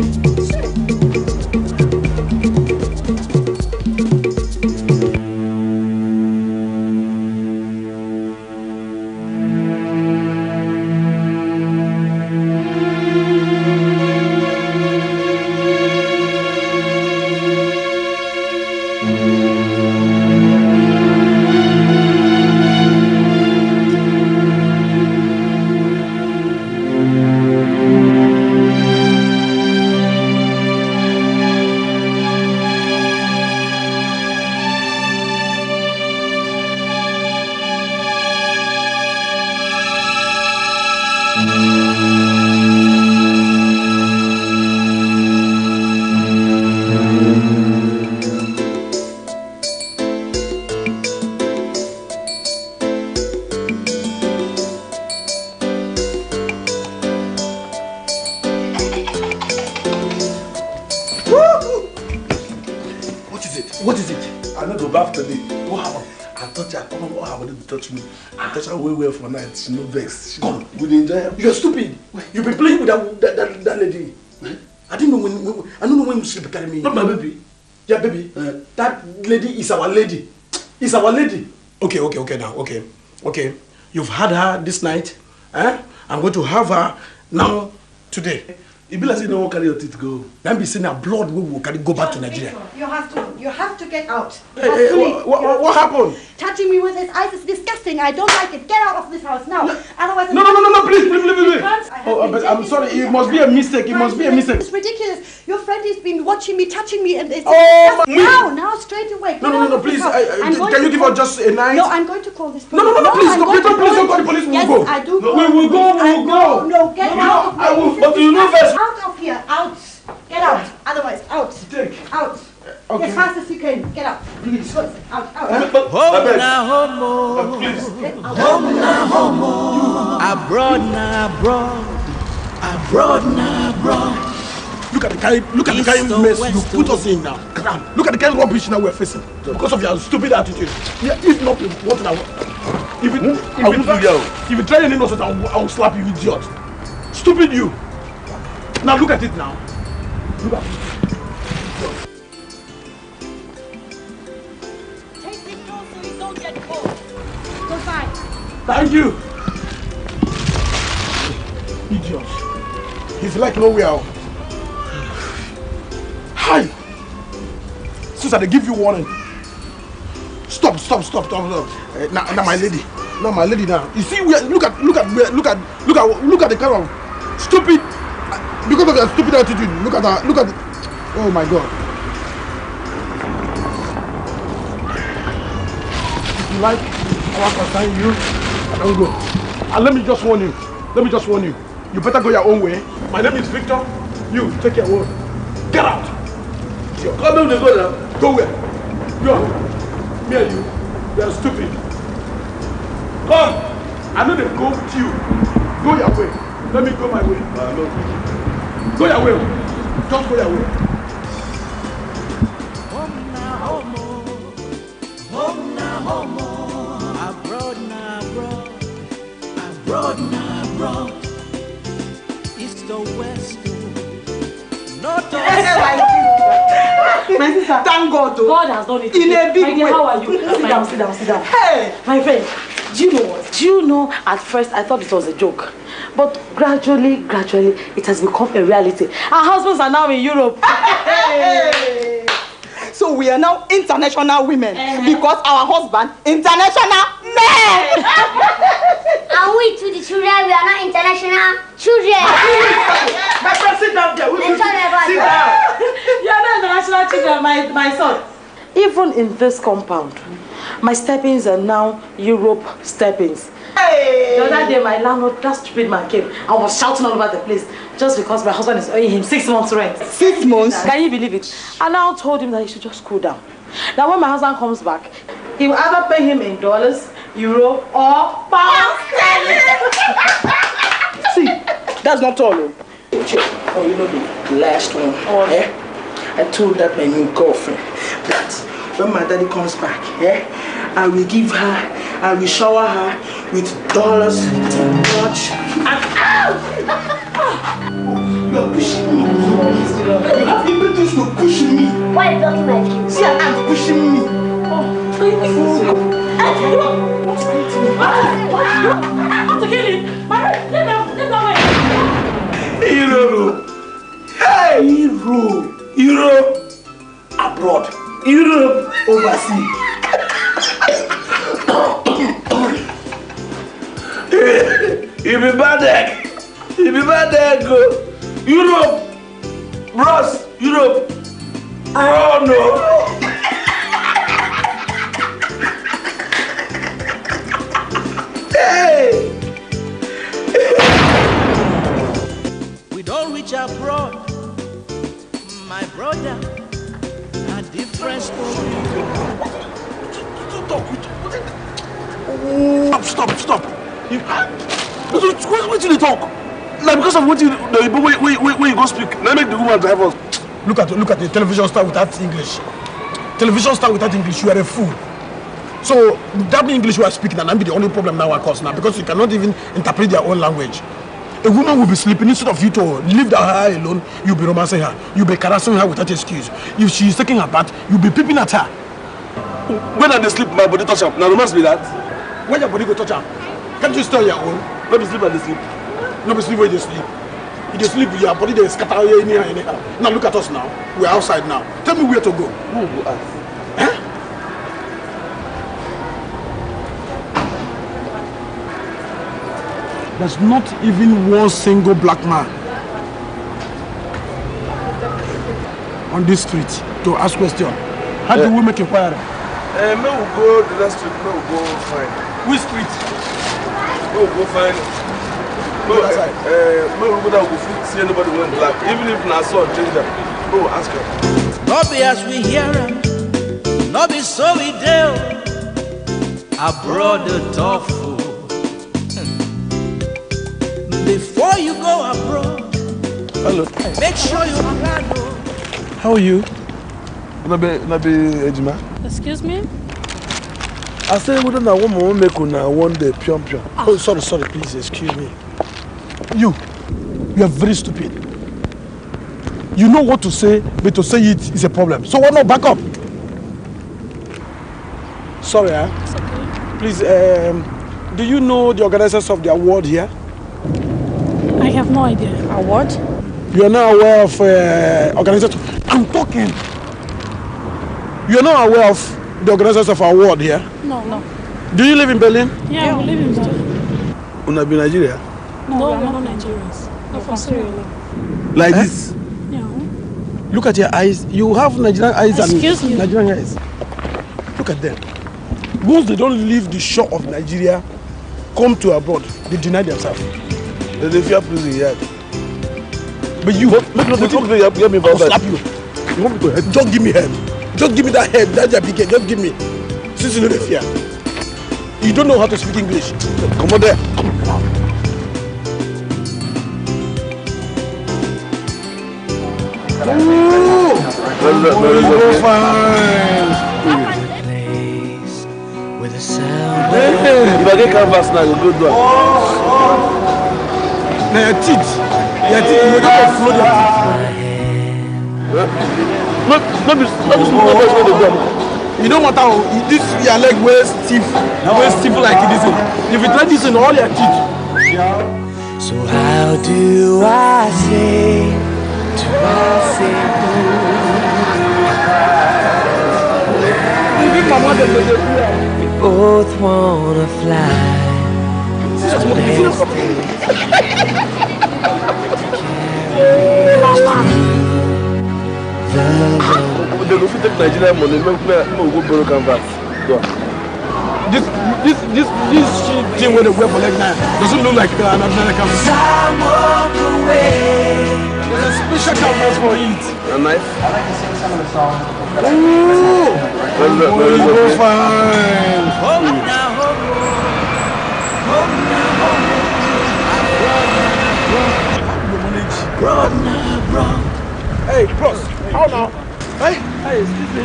What is it? I need to bath today. What happened? I touch her. Come on, what happened to touch me? I touch her well for night. She no vex. Come, we enjoy her. You're stupid. You've been playing with that lady. I didn't know when you sleep carry me. Not my baby. Yeah, baby. That lady is our lady. It's our lady. Okay now. Okay. You've had her this night. I'm going to have her now today. It be like you don't carry your teeth go. Then be saying that blood will carry go back to Nigeria. You have to get out. What happened? Touching me with his eyes is disgusting. I don't like it. Get out of this house now. Otherwise, No, please. I'm sorry. It must be a mistake. It's ridiculous. Your friend has been watching me, touching me, and it's now straight away. No, please. Can you give her just a night? No, I'm going to call this police. No, please don't call the police. Yes, We'll go. I do. We will go. No, get out of here. But you know first. Out of here. Out. Get out. Otherwise, out. Out. Okay. As fast as you can. Get out. Please. Out. Home now, homo. Please. Home now, homo. Abroad now, abroad now, abroad. Look at the kind of mess you put us in now. Look at the kind of rubbish now we're facing because of your stupid attitude. Yeah, if not, what I want. If you try any nonsense, I will slap you, idiot. Stupid you. Now look at it now. Look at it. Take this door so you don't get cold. Goodbye. Thank you. Idiot. He's like nowhere. Hi! Susan, they give you warning. Stop. Now my lady. Now my lady now. You see, look at the kind of stupid, because of your stupid attitude. Look at it. Oh my God. If you like, I want to sign you. I don't go. And let me just warn you. You better go your own way. My name is Victor. You take your own. Get out. Come on, go now. Go where? Go. Me and you. We are stupid. Come. I know they go with you. Go your way. Let me go my way. Go your way. Just go your way. Home now, homo. Abroad now, abroad. East or west, north or south. My sister, thank God. God has done it. In a big way. How are you? Sit down. Hey! My friend, do you know what? Do you know, at first I thought it was a joke. But gradually, it has become a reality. Our husbands are now in Europe. Hey! So we are now international women because our husband, international men! And we to the children, we are not international children. My friend, sit down there. Sit down. You are not international children, my son. Even in this compound, my steppings are now Europe steppings. Hey. The other day, my landlord, that stupid man came and was shouting all over the place just because my husband is owing him 6 months rent. 6 months? Can you believe it? I now told him that he should just cool down. Now when my husband comes back, he will either pay him in dollars, euro, or pounds. See, that's not all. Oh, you know the last one. I told that my new girlfriend that when my daddy comes back, I will give her, I will shower her with dollars, watch, and you are pushing me. You have impetus to push me. Why are you talking like you? See, I'm pushing me. Want to kill him? Let me away. Hero. Hey! Hero. Abroad. Europe. Overseas. You be bad egg. Go. Europe. Bros. Europe. Oh no. Hey. We don't reach abroad, my brother. A different story. Stop. What did you talk? Like because of what you when you go speak, let make the woman drive us. Look at the television star without English. television star without English, you are a fool. So that English you are speaking, and I'm the only problem now, of course, now, because you cannot even interpret their own language. A woman will be sleeping instead of you to leave her alone. You'll be romancing her. You'll be harassing her without excuse. If she is taking her bath, you'll be peeping at her. When I sleep, my body touch up. Now romance be that. When your body go touch her, can't you stay on your own? Let me sleep and sleep. Let me sleep where you sleep. If you sleep, your body they scatter anyhow. Now look at us now. We're outside now. Tell me where to go. Who will go out? Huh? There's not even one single black man on this street to ask question. How do we make inquiry? May we go the next street, may we go find. Which street? May we go find. May we go down, we see anybody wearing black. Even if na saw change them, may we ask her. No be as we hear him, no be so we do. Abroad the tough. Before you go abroad, hello. Make sure you plan. How are you? Nabe Ejima. Excuse me? I said we don't know one more make una one day pion. Oh, sorry, please, excuse me. You are very stupid. You know what to say, but to say it is a problem. So why not back up? Sorry, huh? It's okay. Please, do you know the organizers of the award here? I have no idea. Award? You are not aware of organizers. I'm talking. You are not aware of the organizers of our award here? No. Do you live in Berlin? Yeah, we live in Berlin. Una be Nigeria? No, we're not Nigerians. We're from Sierra Leone. Like this? Yeah. Look at your eyes. You have Nigerian eyes. Excuse and me. Nigerian eyes. Look at them. Once they don't leave the shore of Nigeria, come to abroad, they deny themselves. They fear prison here. But you, get me I'll slap you. You want me to head? Just give me head. Just give me that head. That's your big head. Just give me. Since you know the fear. You don't know how to speak English. Come on there. With a sound. If I get canvas now, you go do it. Now your teeth, you don't flow your teeth. You don't matter how this your leg way stiff like this. If you try this in all your teeth. So how do I say? We both wanna fly. They go fit take Nigerian money, make go borrow canvas. This thing where they wear for leg now doesn't look like an ordinary canvas. There's a special canvas for it. A knife? I like to sing some of the songs. Fine. Hey, bros, how now? Hey, excuse me.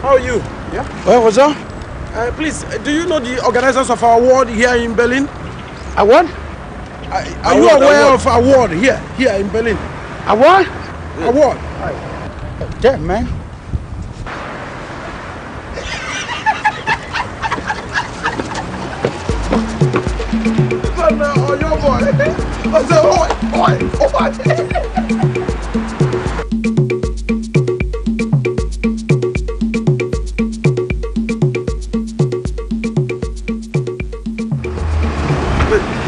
How are you? Yeah. Well, what's up? Please, do you know the organizers of our award here in Berlin? Award? Are you aware of our award here in Berlin? Award? Award. Damn, man. Oh, your boy. I said, oi.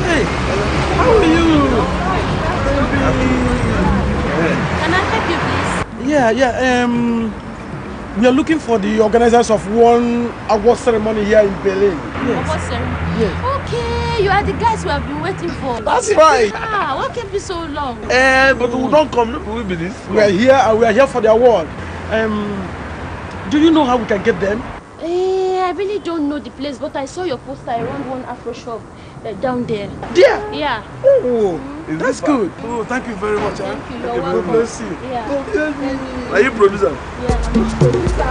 Hey, how are you? Can I help you, please? Yeah. We are looking for the organizers of one award ceremony here in Berlin. Award ceremony? Yeah. Okay, you are the guys we have been waiting for. That's right. What kept you so long? But we don't come. We will be this. We are here and we are here for the award. Do you know how we can get them? I really don't know the place, but I saw your poster around one Afro shop. Down there. There? Yeah. Oh, that's good. Oh, thank you very much. Thank you. God You're welcome. bless you. Yeah. Are you producer? Yeah, I'm a producer.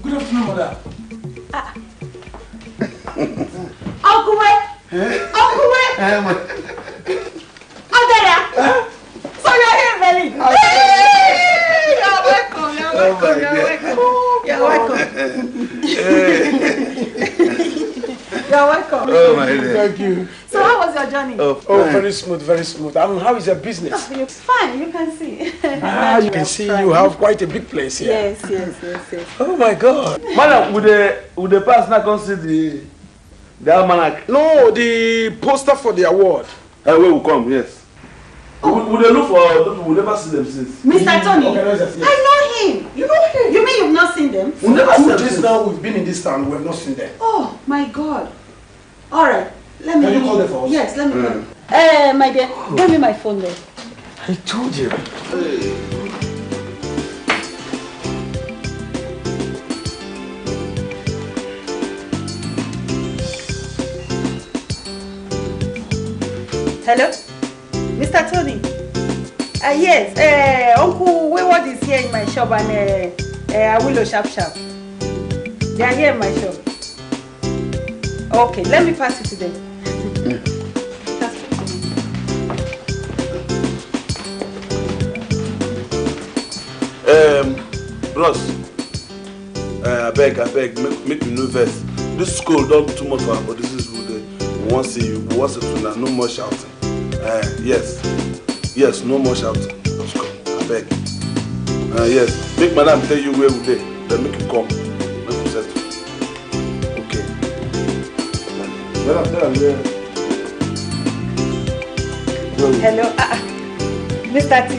Good afternoon, mother. Uncle Way! Uncle Way! Adela! So you're here, Melly? Hey! You're welcome, you're welcome, you're welcome. Oh, my dear. Thank you. So how was your journey? Oh, very smooth, very smooth. How is your business? Oh, you're fine, you can see. You can see you have quite a big place here. Yes. Oh my God. Madam, would the pass not consider the almanac? No, the poster for the award. We will come, yes. Would they look for those who never see them since? Mr. Tony, Organizers, yes. I know him. You know him? You mean you've not seen them? We never seen them since. Now we've been in this town, we have not seen them. Oh my God. All right, let me. Can you call them for us? Yes, let me. My dear, give me my phone there. I told you. Hello, Mr. Tony. Yes, Uncle Wayward is here in my shop and Awilo Sharp. They are here in my shop. Okay, let me pass it to them. Bros, I beg, make me no vex. This school don't too much for our body. This is good. We want to see you. We want to see you now. No more shouting. Yes, no more shouting. Let's go. I beg. Yes, make madam tell you where we dey. Then make you come. Make you settle. Okay. Madam, tell her where. Hello, Mr. T.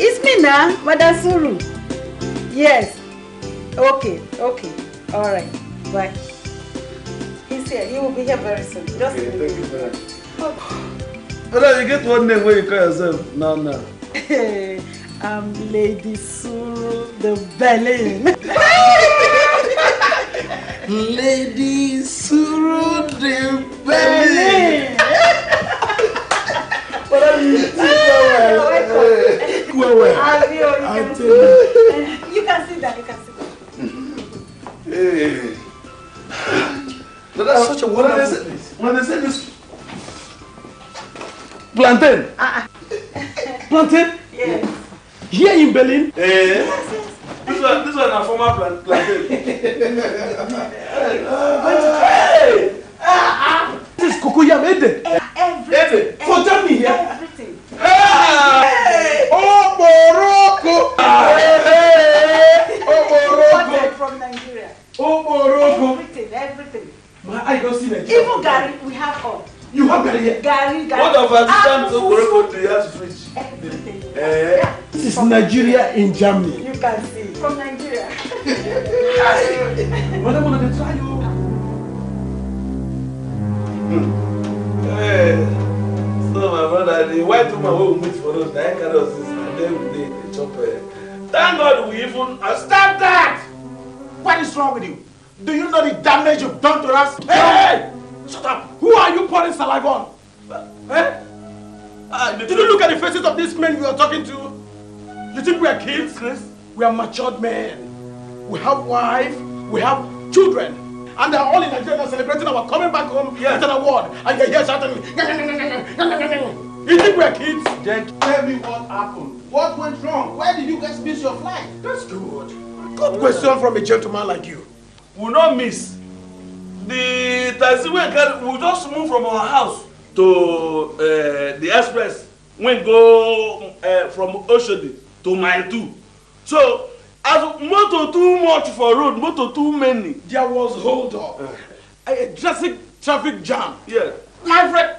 It's me now, Madam Suru. Yes. Okay. All right. Bye. He's here. He will be here very soon. Just Okay, thank you very much. Okay. Madam, you get one name where you call yourself now. I'm Lady Suru the Berlin. Lady Suru the Berlin. You can sit down. Hey. That's such a wonderful place. When they say this plantain. Plantain? Yes. Here in Berlin? This one is a former plantain. This is Kokoyam Ede. Everything. For Germany here? Everything. Hey! Oh, Morocco! Imported from Nigeria. Oh, Morocco! Everything. My eye don't see Nigeria. Even Gary, we have all. You have Gary here? Gary. What of our systems of Morocco do you have to fridge? Everything. This is Nigeria in Germany. You can see. From Nigeria. What I want to try you. Hey. So my brother, the white woman who will meet for us, the kind of sister, and then we dey chop. Thank God we even Stop that! What is wrong with you? Do you know the damage you've done to us? Hey! Shut up! Who are you pouring saliva on? Did you look at the faces of these men we are talking to? You think we are kids? We are matured men. We have wives, we have children. And they are all in Nigeria celebrating our coming back home with an award. And you're here shouting, you think we are kids? Then tell me what happened. What went wrong? Where did you guys miss your flight? That's good. Good question from a gentleman like you. We not miss. The taxi we just moved from our house to the express. We go from Oshodi to Mile 2. So, as motor too much for road, motor too many. There was hold up. A drastic traffic jam. Yeah. My friend,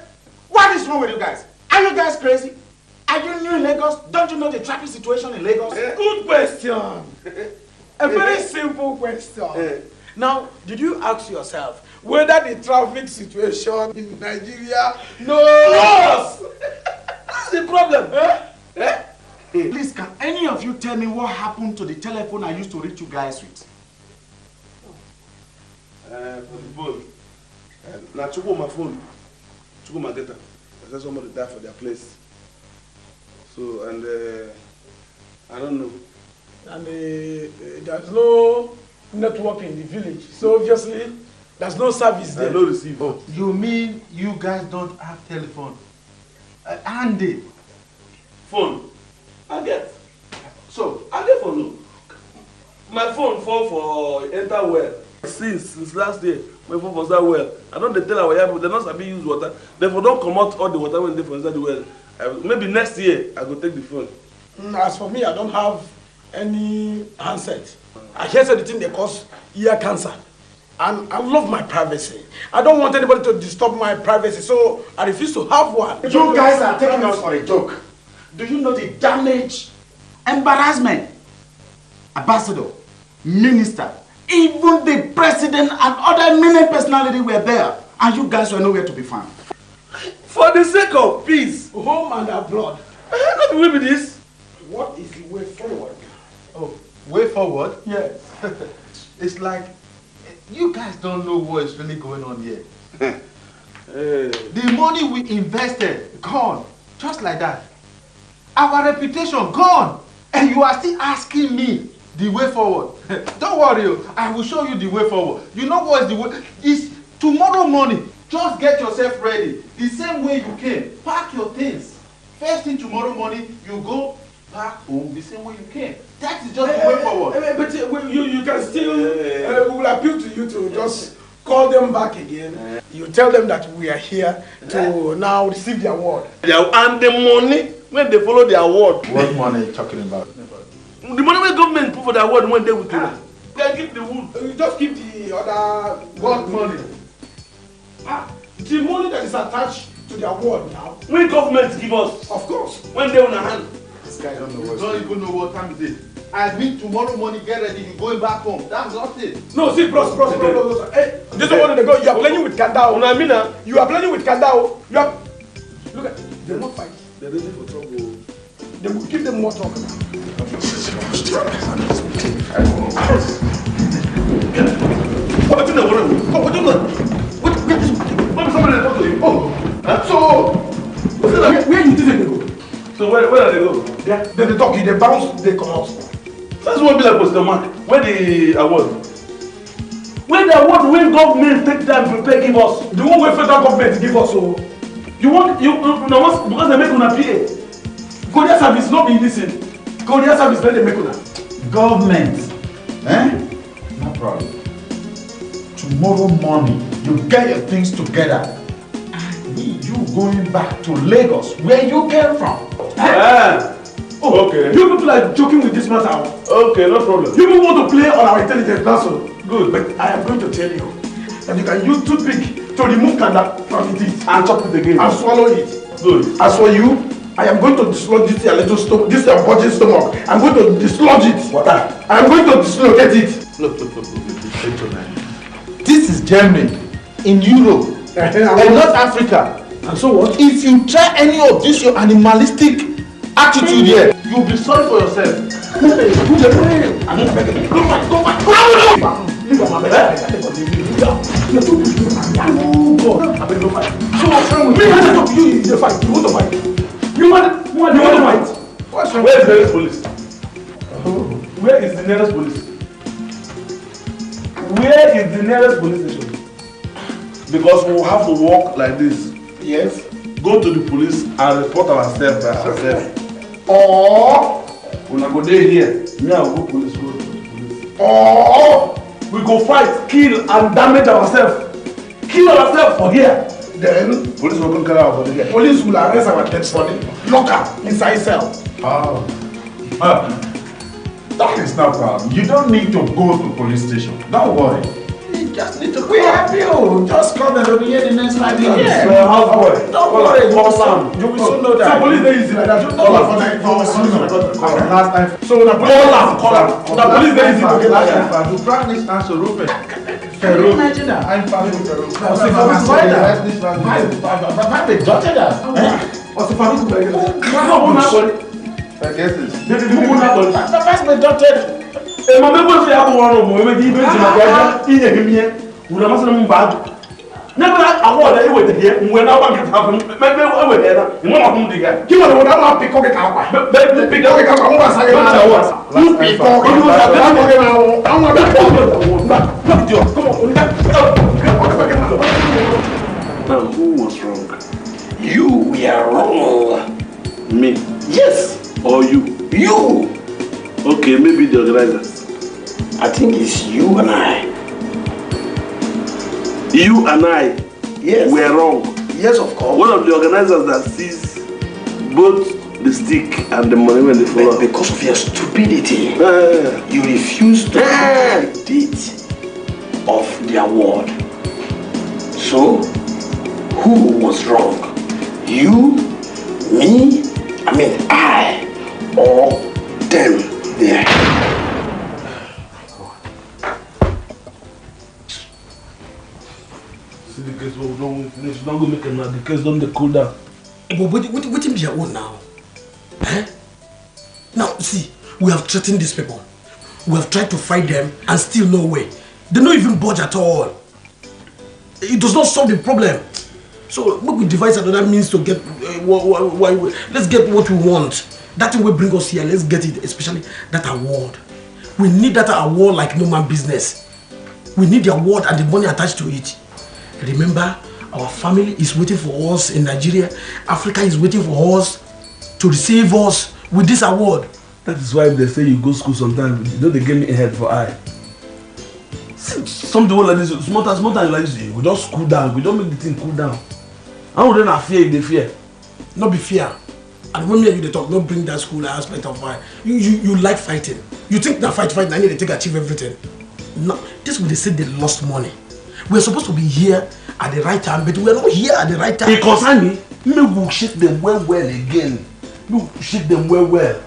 what is wrong with you guys? Are you guys crazy? Are you new in Lagos? Don't you know the traffic situation in Lagos? Good question. A very simple question. Now, did you ask yourself whether the traffic situation in Nigeria knows? That's the problem. Please, can any of you tell me what happened to the telephone I used to reach you guys with? For the phone. Now, my phone. My data. I said somebody died for their place. So, and I don't know. And there's no network in the village. So obviously, there's no service there. No receive. Oh, you mean you guys don't have telephone? Andy. Phone. I get. So, I get phone. No. My phone fall for enter well. Since last year, my phone was that well. I don't tell our people they don't sabi use water. Therefore, don't come out all the water when they from inside the well. Maybe next year I go take the phone. As for me, I don't have any handset. I hear the thing they cause ear cancer. And I love my privacy. I don't want anybody to disturb my privacy, so I refuse to have one. You guys are taking us for a joke. Do you know the damage, embarrassment? Ambassador, minister, even the president and other eminent personalities were there, and you guys were nowhere to be found. For the sake of peace, home and abroad. Let me with this. What is the way forward? Oh, way forward? Yes. It's like you guys don't know what is really going on here. The money we invested, gone. Just like that. Our reputation, gone. And you are still asking me the way forward. Don't worry, I will show you the way forward. You know what is the way? It's tomorrow morning. Just get yourself ready. The same way you came. Pack your things. First thing tomorrow morning, you go back home the same way you came. That is just the way forward. But you can still, we will appeal to you to just call them back again. You tell them that we are here to now receive the award. And the money, when they follow the award. What money are you talking about? The money when government put for the award when they will do it. They keep the wood. You just keep the other what money? The money that is attached to the award now. When government give us. Of course. When they on a hand. This guy don't know what. Don't even know what time it is. I mean tomorrow morning, get ready, you're going back home. That's not it. No, see, bros. Hey, this is one they go. You are playing with Kandao. No, I mean, you are playing with Kandao. You are. Look at. They're not fighting. They're ready for trouble. They will give them more trouble now. What do you know? What do you know? What somebody talk to you? Oh, so where you think they go? So where are they go? Yeah, they talk. They bounce. They come out. That's what be like Mr. Mark. Where the award? Where the award when government take time prepare give us? The one where federal government give us. So you want because they make una PA. Korea service not be listen. Korea service let them make una. Government, no problem. Tomorrow morning, you get your things together. And you going back to Lagos, where you came from. Oh, okay. You people are joking with this matter. Okay, no problem. You people want to play on our intelligence, that's all. Good, but I am going to tell you that you can use toothpick to remove Kanda from the teeth and chop it again and swallow it. Good. As for you, I am going to dislodge this your little stomach, this your budget stomach. I'm going to dislodge it. What? I am going to dislocate it. Look. This is Germany, in Europe, and not Africa. And so what? If you try any of this your animalistic attitude here, you'll be sorry for yourself. Where is the nearest police? Where is the nearest police? Where is the nearest police station? Because we will have to walk like this. Yes. Go to the police and report ourselves by ourselves. Or we go there here. Me and go police go to the police. Or we go fight, kill and damage ourselves. Kill ourselves for here. Then police will come carry our body here. Police will arrest our dead body, lock up inside cell. That is no problem. You don't need to go to police station. Don't worry. just need to come. We have you. Just come and we'll be here the next 5 minutes. Yeah. Houseboy. Don't worry. You will soon know that. So police dey easy like that. You call am for last time. So the police dey easy to get last that. time. To practice answer Ruben. Can you imagine that? I'm Farouk. Never award I would hear when I want to happen. Maybe over there, you want to dig it. Give me what I want to pick up it out. But pick up it out. I want to say, you pick up it out. Now, who was wrong? You were wrong. Me? Yes. Or you? You. Okay, maybe the organizers. I think it's you and I. You and I were wrong. Yes, of course. One of the organizers that sees both the stick and the money when they fall out. Because of your stupidity, you refused to take the date of the award. So, who was wrong? You, me, I, or them there? See the case will don't finish. Not gonna make it now. The case don't cool down. But what be your own now? Eh? Now see, we have threatened these people. We have tried to fight them and still no way. They don't even budge at all. It does not solve the problem. So we devise another means to get let's get what we want. That thing will bring us here. Let's get it, especially that award. We need that award like no man business. We need the award and the money attached to it. Remember, our family is waiting for us in Nigeria. Africa is waiting for us to receive us with this award. That is why they say you go school sometimes. You know they give me a head for eye. Some people like this, small time like this, we just cool down. We don't make the thing cool down. How would they not fear if they fear? Not be fear. And when me and you they talk, don't bring that school aspect of why. You like fighting. You think that fight, I need to achieve everything. No, this will they say they lost money. We are supposed to be here at the right time, but we are not here at the right time. Because me will shake them well again. You shake them well.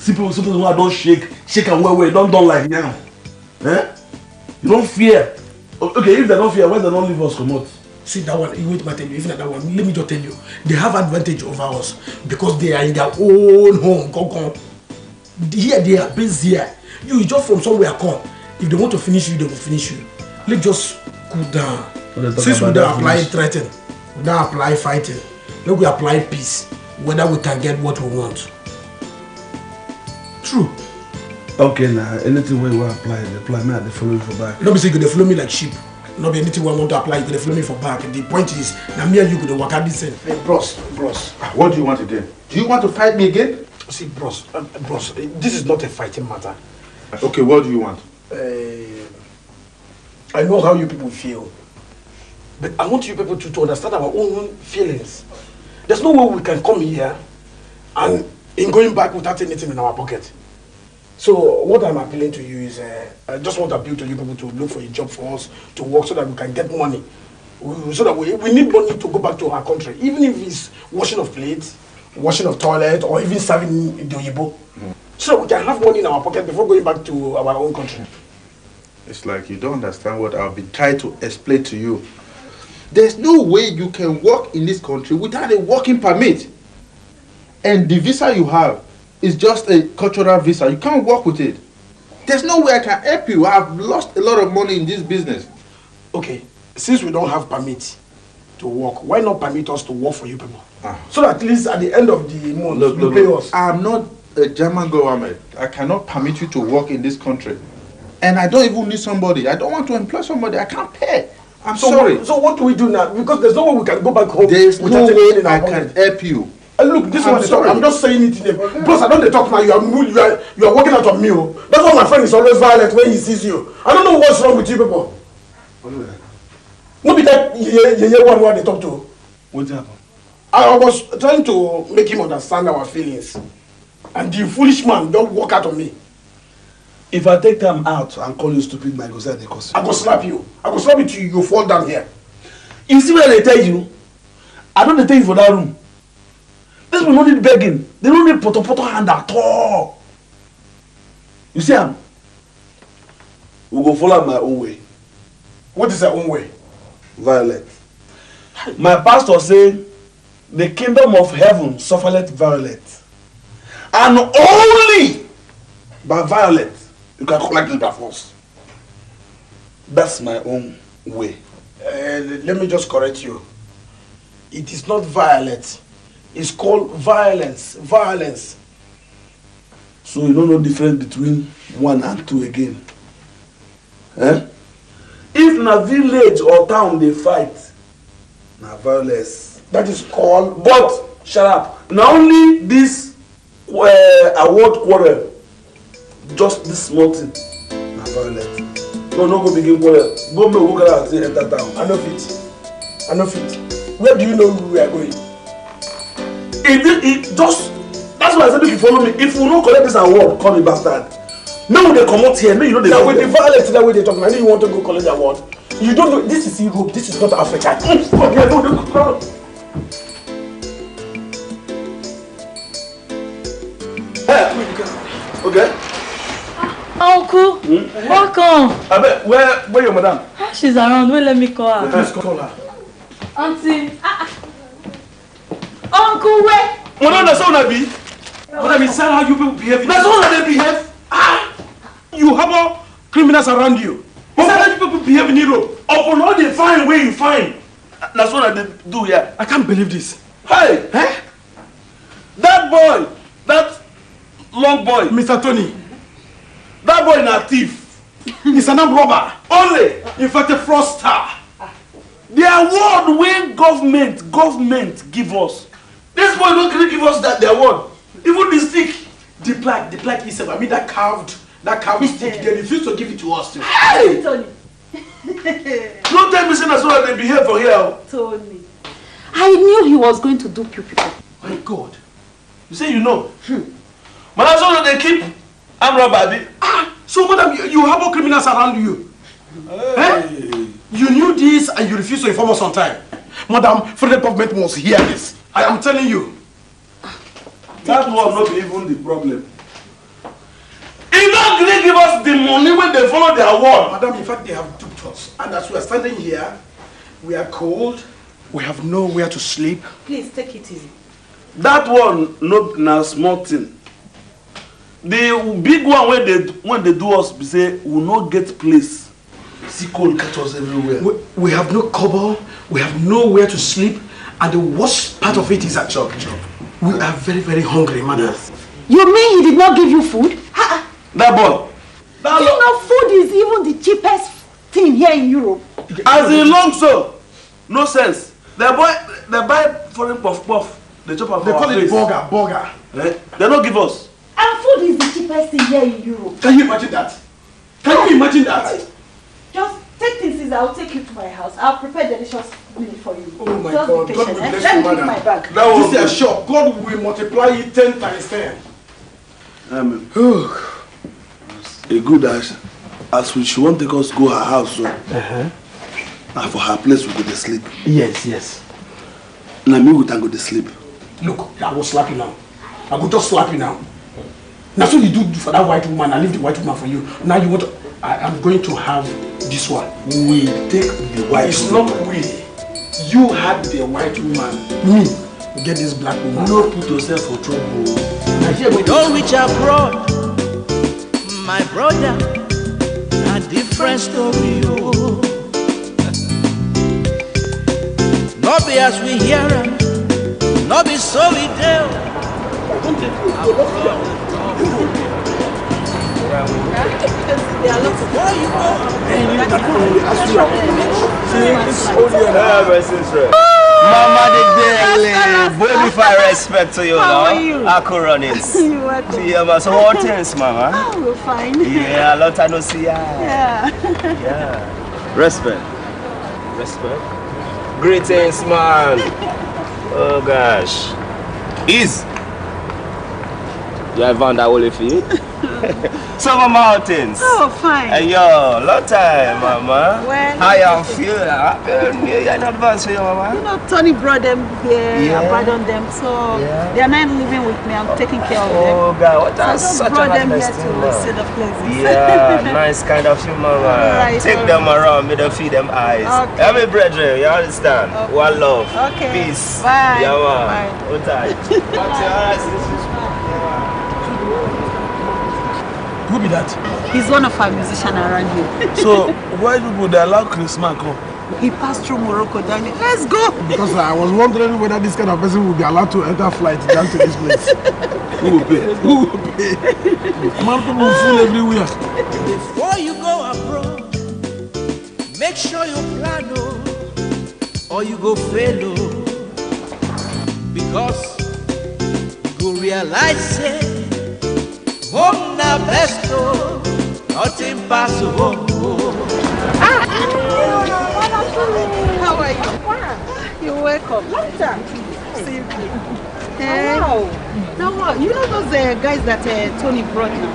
People who I don't shake them well. Don't like now. Eh? You don't fear. Okay, if they don't fear, why they don't leave us come out? See that one, you wait my tell you, even that one, let me just tell you, they have advantage over us because they are in their own home. Come. Here they are based here. You just from somewhere come. If they want to finish you, they will finish you. Let's just cool down. Since we don't apply threatening, we don't apply fighting, let we apply peace, whether we can get what we want. True. Okay, now anything we will apply, they follow you for back. Don't be saying they follow me like sheep. Not be anything we want to apply, you follow me for back. The point is, now me and you could work at this end. Hey, bros. What do you want again? Do you want to fight me again? See, bros, this is not a fighting matter. Okay, what do you want? I know how you people feel, but I want you people to understand our own feelings. There's no way we can come here and in going back without anything in our pocket. So what I'm appealing to you is, I just want to appeal to you people to look for a job for us to work so that we can get money. So that we need money to go back to our country, even if it's washing of plates, washing of toilet, or even serving the Oyibo. So that we can have money in our pocket before going back to our own country. It's like you don't understand what I'll be trying to explain to you. There's no way you can work in this country without a working permit. And the visa you have is just a cultural visa. You can't work with it. There's no way I can help you. I've lost a lot of money in this business. Okay, since we don't have permit to work, why not permit us to work for you people? So that at least at the end of the month, you pay us. I'm not a German government. I cannot permit you to work in this country. And I don't even need somebody. I don't want to employ somebody. I can't pay. I'm sorry. So what do we do now? Because there's no way we can go back home. There's no way I can help you. Look, this one is I'm just saying it to them. Plus, I don't talk now. You are working out of me. That's why my friend is always violent when he sees you. I don't know what's wrong with you people. What be that one where they talk to? What happened? I was trying to make him understand our feelings. And the foolish man don't walk out on me. If I take time out and call you stupid, my go say they curse you. I go slap you. I go slap you till you fall down here. You see where they tell you? I don't tell you for that room. This people don't need begging. They don't need poto hand at all. You see am? We go follow my own way. What is your own way? Violent. My pastor say the kingdom of heaven suffereth violent. And only by violence you can collect it by force. That's my own way. Let me just correct you. It is not violence. It's called violence. Violence. So you don't know the difference between 1 and 2 again. Eh? If na village or town they fight, na violence. That is called. But shut up. Now only this award quarrel, just this small thing, na violence. So no go begin quarrel. Go make work out and enter town. I know fit. I know fit. Where do you know we are going? It just. That's why I said if you follow me. If you no collect this award, call me bastard. Now they come out here, no you know they. Now with the violence that way they talk, I know you want to go collect the award. You don't know. This is Europe. This is not Africa. Okay. Uncle, welcome. I bet where your madam? She's around. Wait, let me call her. Please call her. Auntie. Uncle, where? Madam, that's how I be. Madam, it's how you people behave. That's how they behave. You have criminals around you. That's how you people behave in Europe. Upon all they find where you find. That's what they do here. I can't believe this. Hey, that boy, that long boy, Mr. Tony. That boy is a thief. He's an armed robber. Only. In fact, a fraudster. The award when government give us. This boy don't really give us that the award. Even the stick. The plaque itself. I mean that carved stick. They refuse to give it to us too. Hey! Tony. Don't tell me say that's how they behave for here. Tony. I knew he was going to do people. My God. You say you know. But that's how they keep armed robber. So madam, you have criminals around you. Hey. You knew this and you refused to inform us on time. Madam, federal government must hear this. I am telling you. That was not even the problem. He don't really give us the money when they follow the award. Madam, in fact, they have duped us. And as we are standing here, we are cold. We have nowhere to sleep. Please, take it easy. That one, not na small thing. The big one when they do us, we say, we not get place. See cold catch us everywhere. We have no cover. We have nowhere to sleep. And the worst part of it is that we are very, very hungry, madam. You mean he did not give you food? That boy. You know, food is even the cheapest thing here in Europe. As in long so, no sense. They buy foreign puff. They chop up. They call it burger. They don't give us. And food is the cheapest thing here in Europe. Can you imagine that? Can you imagine that? Just take things easy. I'll take you to my house. I'll prepare delicious meal for you. Oh my Just God. be God patient, will bless Let you, me madam. give my bag. This is a shock. God will multiply it 10 times 10. Amen. A good as we she won't take us go her house, so. And for her place we go to sleep. Yes. Now me we can go to sleep. Look, I will slap you now. I will just slap you now. That's what you do for that white woman. I leave the white woman for you. Now you want to. I am going to have this one. We take the white it's woman. Not we. You had the white woman. Me. Get this black woman. No put yourself for trouble. We don't reach abroad, my brother. A different story, oh. Not be as we hear it, not be so we do. Mama the daily, boy before I respect to you now. I could run it. Yeah, but so what things, mama? Oh, we're fine. Yeah, a lot I don't see ya. Yeah. Respect. Greetings, man. Oh gosh. Ease. You have found that only for you? Summer Mountains. Oh, fine. Hey, yo, long time, Mama. Well, how y'all feel? Happy New Year in advance for you, Mama. You know, Tony brought them here, Yeah. abandoned them, so they are not living with me. I'm taking care of them. Oh, God, what So I a just such a brought them nice here thing, to man. see the places. Yeah, nice kind of you, Mama. Alright, Take them around, make them feed them eyes. Okay. Every brethren, you understand? Okay. One love. Okay. Peace. Bye. Yeah, man. Bye. Hold tight. What's your eyes? Who be that? He's one of our musicians around here. So, why would they allow Christmas come? He passed through Morocco, Daniel. Let's go. Because I was wondering whether this kind of person would be allowed to enter flight down to this place. Who will pay? Who will pay? Man, people will fool everywhere. Before you go abroad, make sure you plan, or you go fail, because you go realize it. Home na best, nothing pass home. How are you? You're welcome. Long time. See you. Wow. Now what? You know those guys that Tony brought now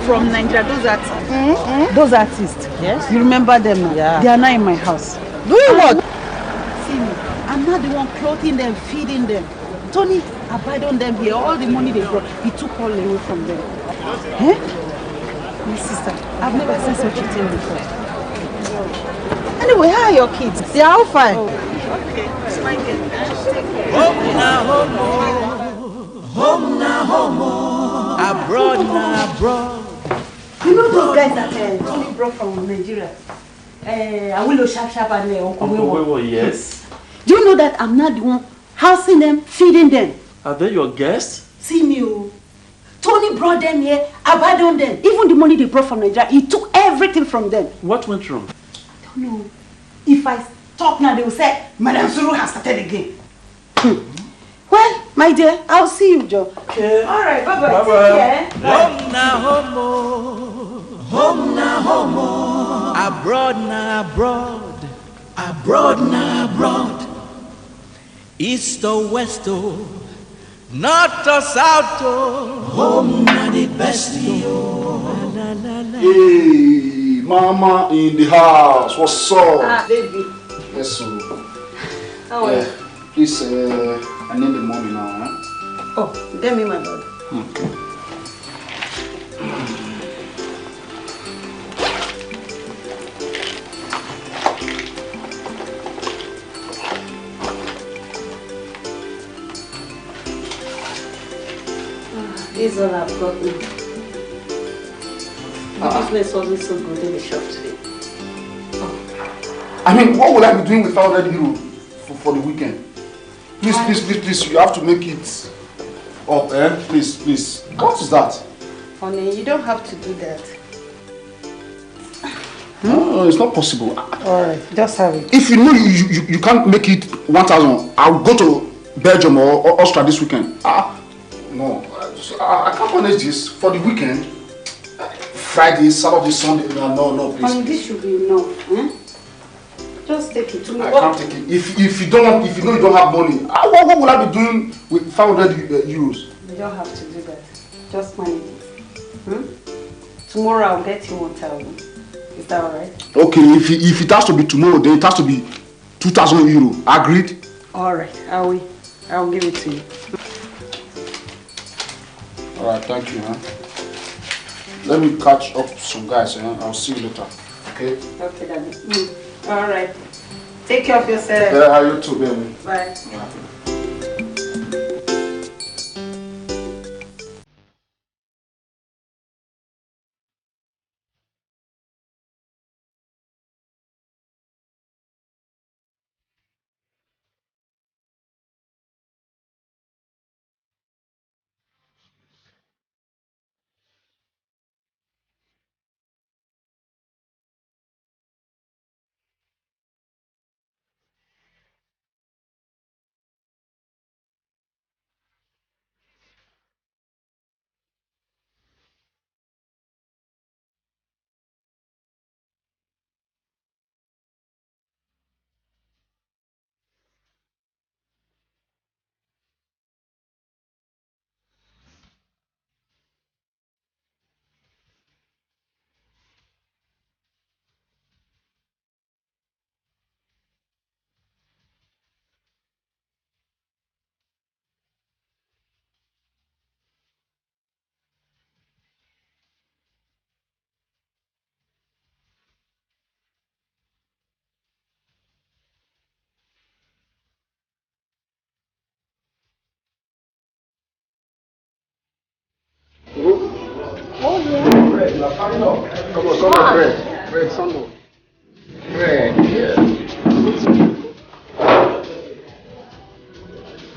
from Nigeria? Those artists. Those artists. Yes. You remember them now? Yeah. They are now in my house. Doing what? See me. I'm not the one clothing them, feeding them. Tony abandoned them here. All the money they brought, he took all away from them. My sister, I've never seen such a thing before. Anyway, how are your kids? They are all fine. Oh, okay. It's my kid. Home na home, home na home, abroad na abroad. You know those guys that Tony brought from Nigeria? Awilo Sharp Sharp and Uncle Wewo. Yes. Do you know that I'm not the one housing them, feeding them? Are they your guests? See me, oh. Tony brought them here, abandoned them. Even the money they brought from Nigeria, he took everything from them. What went wrong? I don't know. If I talk now, they will say, Madam Suru has started again. Well, my dear, I'll see you, Joe. Okay. All right, bye-bye. Bye-bye. Take care. Home na home na home, abroad na abroad, abroad na abroad. East or west or north or south or home na the best. Hey, Mama in the house. What's up? Baby. Yes, sir. How are you? Please, I need the money now. Oh, get me my bag. Okay. This is all I've got now. The business wasn't so good in the shop today. I mean, what will I be doing with 500 euro for the weekend? Please, you have to make it up, Please. What is that? Honey, you don't have to do that. No, it's not possible. Alright, just have it. If you know you can't make it 1,000, I'll go to Belgium or Austria this weekend. No, I can't manage this for the weekend. Friday, Saturday, Sunday. No, please. Honey, this should be enough. Just take it to me. I can't take it. If you know you don't have money, what will I be doing with 500 euros? You don't have to do that. Just manage it. Tomorrow I'll get you 1,000. Is that alright? Okay, if it has to be tomorrow, then it has to be 2,000 euro. Agreed? Alright, I'll give it to you. Alright, thank you, man. Let me catch up some guys, I'll see you later. Okay? Okay, Daddy. Alright. Take care of yourself. Yeah, you too, baby. Bye. Yeah. Come on, bread. Bread, some more. Bread, yeah.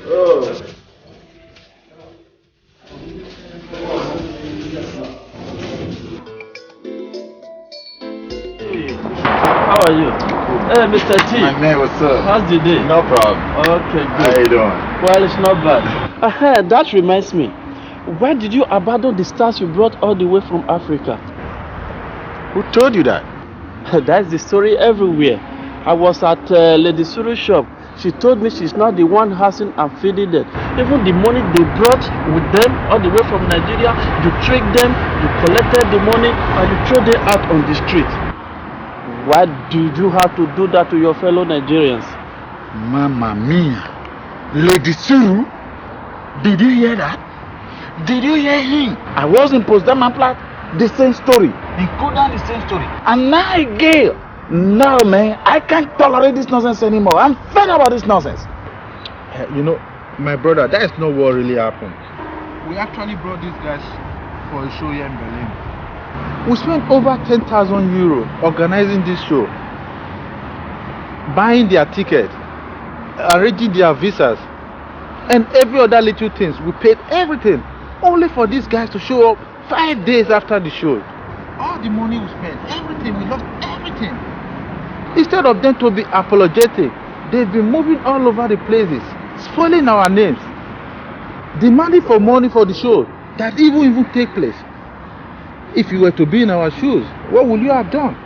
Oh. How are you? Hey, Mr. T. My man, what's up? How's the day? No problem. Okay, good. How you doing? Well, it's not bad. That reminds me. Why did you abandon the stars you brought all the way from Africa? Who told you that? That's the story everywhere. I was at Lady Suru's shop. She told me she's not the one housing and feeding them. Even the money they brought with them all the way from Nigeria, you tricked them, you collected the money, and you threw them out on the street. Why did you have to do that to your fellow Nigerians? Mamma mia. Lady Suru? Did you hear that? Did you hear him? I was in Potsdamer Platz, the same story. In Kodan, the same story. And now again. No, man, I can't tolerate this nonsense anymore. I'm fed up about this nonsense. You know, my brother, that is not what really happened. We actually brought these guys for a show here in Berlin. We spent over 10,000 euros organizing this show, buying their tickets, arranging their visas, and every other little things. We paid everything only for these guys to show up 5 days after the show. All the money we spent, everything, we lost everything. Instead of them to be apologetic, they've been moving all over the places, spoiling our names, demanding for money for the show that even take place. If you were to be in our shoes, what would you have done?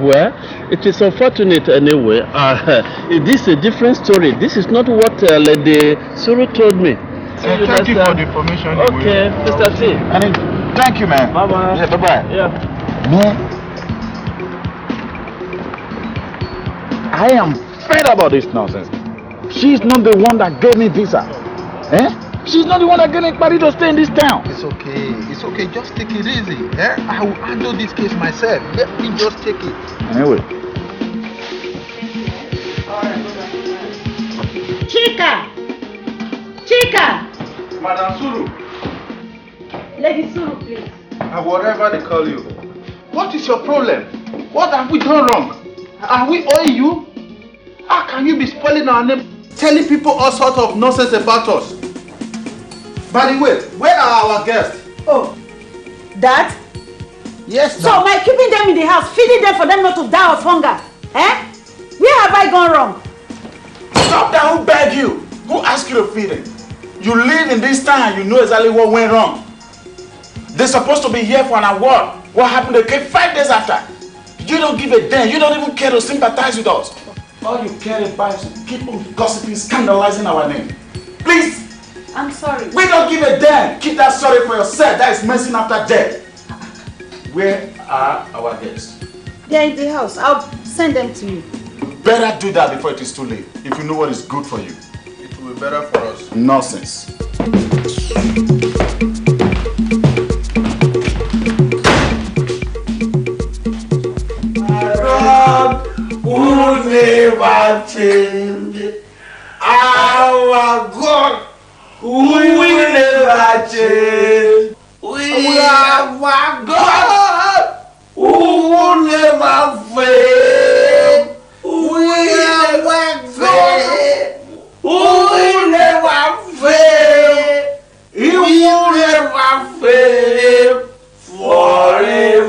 Well, it is unfortunate anyway. This is a different story. This is not what Lady Suru told me. Thank you for the information. Okay, Mr. T. Thank you, man. Bye-bye. Yeah, bye-bye. Yeah. Man, I am fed about this nonsense. She's not the one that gave me visa. She's not the one that gave me money to stay in this town. It's okay, just take it easy. I will handle this case myself. Let me just take it. Anyway. Chika! Madam Suru. Lady Suru, please. Whatever they call you. What is your problem? What have we done wrong? Are we owing you? How can you be spoiling our name, telling people all sorts of nonsense about us? By the way, where are our guests? Oh, Dad? Yes, Dad. So by keeping them in the house, feeding them for them not to die of hunger, where have I gone wrong? Stop that, who begged you? Who asked you to feed him? You live in this town, you know exactly what went wrong. They're supposed to be here for an award. What happened? They came 5 days after. You don't give a damn. You don't even care to sympathize with us. All you care about is keep on gossiping, scandalizing our name. Please. I'm sorry. We don't give a damn. Keep that sorry for yourself. That is messing after death. Where are our guests? They're in the house. I'll send them to you. Better do that before it is too late. If you know what is good for you. It will be better for us. Nonsense. Who never change. Our God who will never change. We have a God who will never fail. We have a God who will never fail. He will never fail forevermore.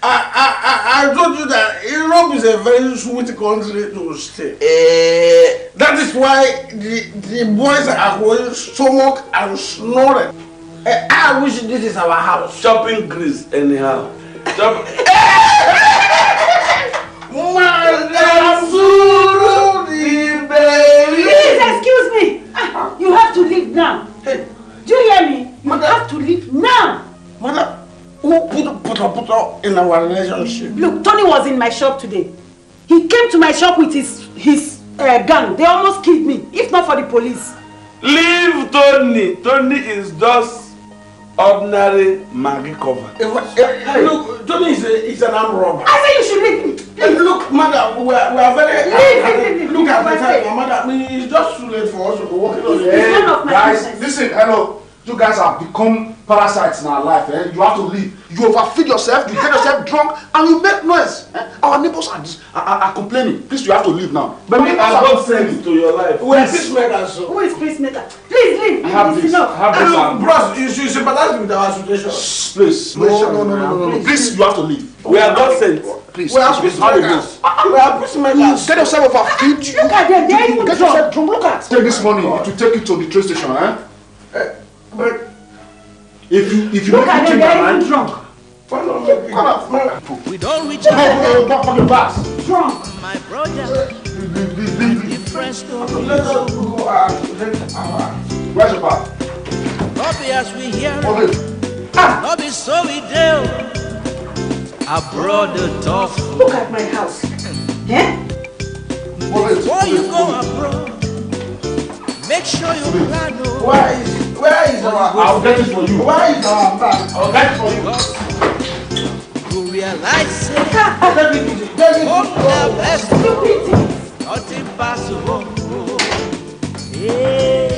I told you that Europe is a very sweet country to stay. That is why the boys are going stomach and snoring. I wish this is our house. Shopping Greece anyhow. Madam Suru the baby. Please excuse me. You have to leave now. Do you hear me? You have to leave now. Madam, who put in our relationship? Look, Tony was in my shop today. He came to my shop with his gun. They almost killed me, if not for the police. Leave Tony. Tony is just ordinary Maggie cover. Look, Tony is an armed robber. I say you should leave. Hey, look, madam, we are very... Leave. Look at the time, madam. It's just too late for us to be working on It's none of my guys, business. listen, hello. You guys have become parasites in our life. You have to leave. You overfeed yourself, you get yourself drunk, and you make noise. Our neighbors are complaining. Please, you have to leave now. But me, I got sense to your life. Who is peacemaker? Who is peacemaker? Please leave. I have this. Bros, you should sympathize with our situation. Please. No. Please, you have to leave. We are God sent. Please. We are peacemakers. We are peacemakers. Get yourself overfeed. Look at them. They're even Get drunk. yourself drunk. Look at. Take this money to take you to the train station, But if you Look make at me them. change my They're even mind, drunk. come on. We don't reach Go fucking pass. Drunk. my brother. Different story. Where's your bag? Not be as we hear it. Okay. Not be so we do. Our brother tough. Look at my house. Eh? Before you go abroad, make sure you plan. Where is our? I'll get it for you. Where is our bag? I'll get it for you. You realize it. Let me Hope the best. Nothing possible. Yeah.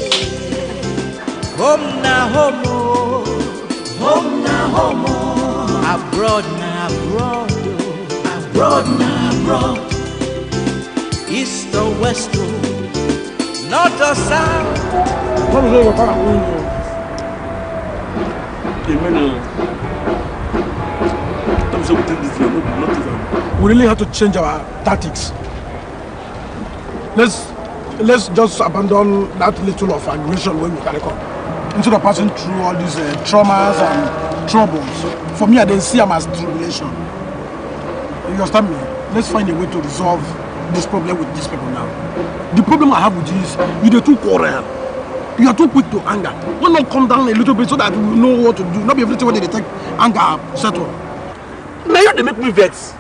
Home na home. Home na home. Abroad na abroad. Abroad na abroad. East or west. North or south. What is it about? We really have to change our tactics. Let's just abandon that little of aggression when we carry on. Instead of passing through all these traumas and troubles. For me, I didn't see them as tribulation. You understand me? Let's find a way to resolve this problem with these people now. The problem I have with you is you're too quarrel. You are too quick to anger. Why not calm down a little bit so that we know what to do? Not be everything when they take anger settle. Now you they make me vex.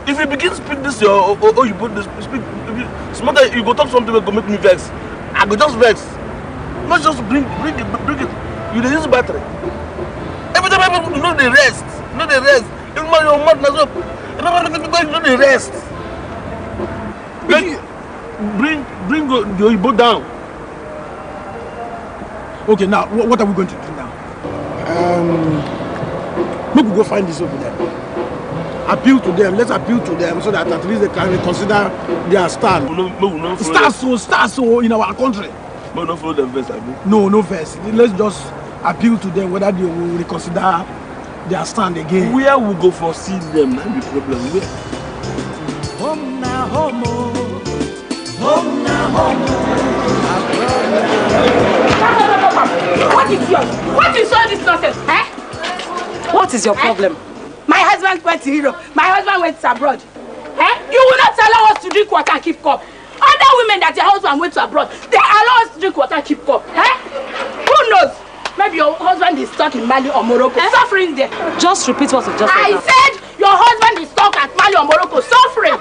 If you begin speak this or you put this speak smarter, you go talk something that go make me vex. I go just vex. Not just bring it. You dey use battery. Every time people know the rest. Know the rest. Even when your mouth not up. You know the rest. Bring the Oyibo down. Okay, now what are we going to do now? Maybe we go find this over there. Appeal to them. Let's appeal to them so that at least they can reconsider their stand. Start so in our country. But not follow them first, I mean. No first. Let's just appeal to them whether they will reconsider their stand again. Where we go for see them? That's the problem. Where? Home na home. Home na home. What is yours? What is all this nonsense? Eh? What is your problem? My husband went to Europe. My husband went abroad. Eh? You will not allow us to drink water and keep cup. Other women that your husband went to abroad, they allow us to drink water and keep cup. Eh? Who knows? Maybe your husband is stuck in Mali or Morocco, suffering there. Just repeat what you just said. I said your husband is stuck at Mali or Morocco, suffering.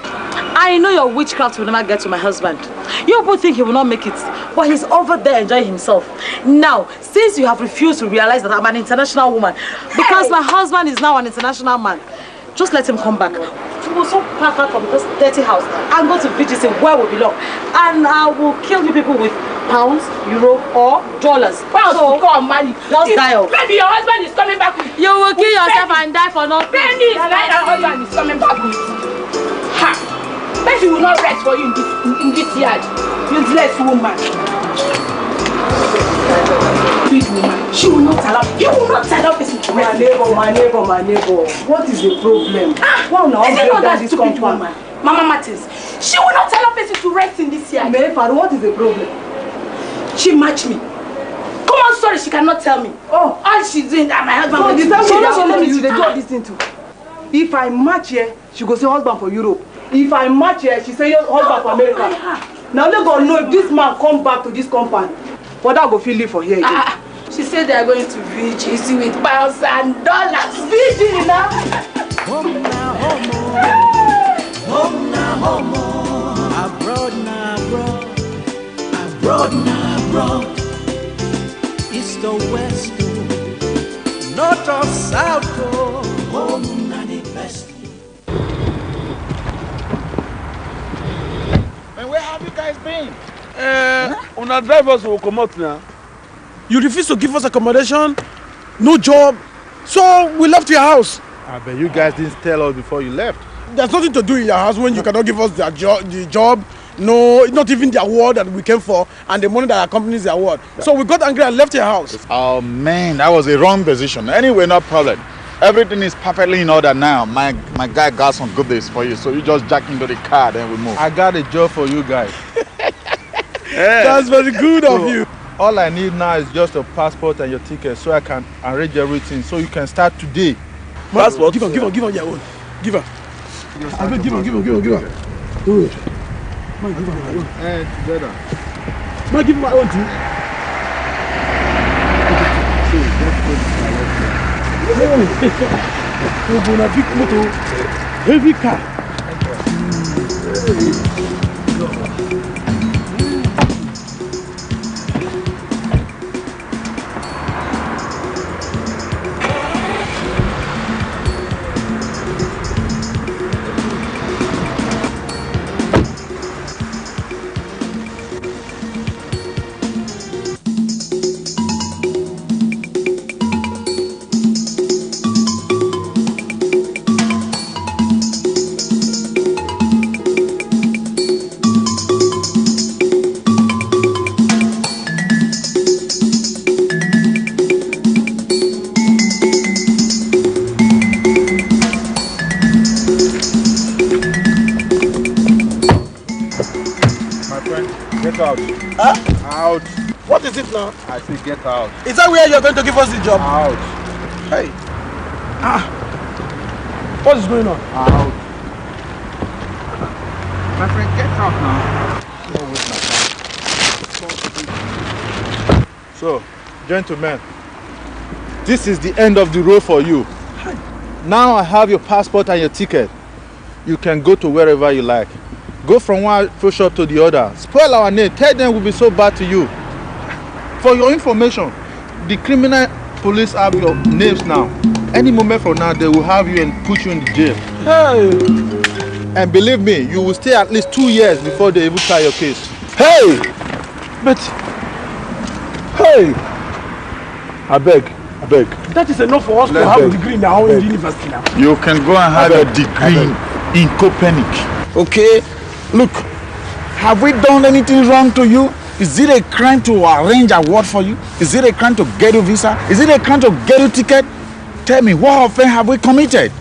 I know your witchcraft will never get to my husband. You people think he will not make it, but he's over there enjoying himself. Now, since you have refused to realize that I'm an international woman, because my husband is now an international man, just let him come back. We will so pack out from this dirty house and go to VGC where we belong. And I will kill you people with pounds, euro, or dollars. Pounds, so, come money. Just die off. Maybe your husband is coming back with you will kill yourself and die for nothing. Pennies, like your husband is coming back with. Ha! Maybe he will not rest for you in this yard. Useless woman. Big woman. She will not allow. You will not allow this to rest. My neighbor. What is the problem? Why not? Is it not that stupid woman? Mama Martins. She will not allow person to rest in this yard. Father, what is the problem? She matched me. Come on, sorry, she cannot tell me. Oh, all she's doing that my husband will do. She do all this thing too. If I match here, she go say husband for Europe. If I match here, she say husband for America. Now let God know if this man come back to this compound, what I go feel live for here again. She said they are going to VGC with pounds and dollars. VG now. Home na home. Home na home. Abroad na abroad. Abroad na abroad. East or west. North or south. Home na the best. And where have you guys been? Una drivers will come out now. You refuse to give us accommodation, no job. So we left your house. But you guys didn't tell us before you left. There's nothing to do in your house when you cannot give us the job. No, not even the award that we came for and the money that accompanies the award. So we got angry and left your house. Oh man, that was a wrong decision. Anyway, no problem. Everything is perfectly in order now. My guy got some good days for you. So you just jack into the car, then we move. I got a job for you guys. That's very good of you. All I need now is just a passport and your ticket so I can arrange everything so you can start today. Passport? Give her your own. Give her. I will give her. Good. Man, give her my own. Together. Man, give her my own too. We're going to big motor, heavy car. Out. What is it now? I say get out. Is that where you're going to give us the job? Out. Hey. What is going on? Out. My friend, get out now. So, gentlemen, this is the end of the road for you. Now I have your passport and your ticket. You can go to wherever you like. Go from one food shop to the other. Spoil our name. Tell them we'll be so bad to you. For your information, the criminal police have your names now. Any moment from now, they will have you and put you in the jail. Hey! And believe me, you will stay at least 2 years before they even try your case. Hey! But... Hey! I beg. That is enough for us to have a degree in our own university now. You can go and have a degree in Copernic. Okay? Look, have we done anything wrong to you? Is it a crime to arrange a award for you? Is it a crime to get a visa? Is it a crime to get a ticket? Tell me, what offense have we committed?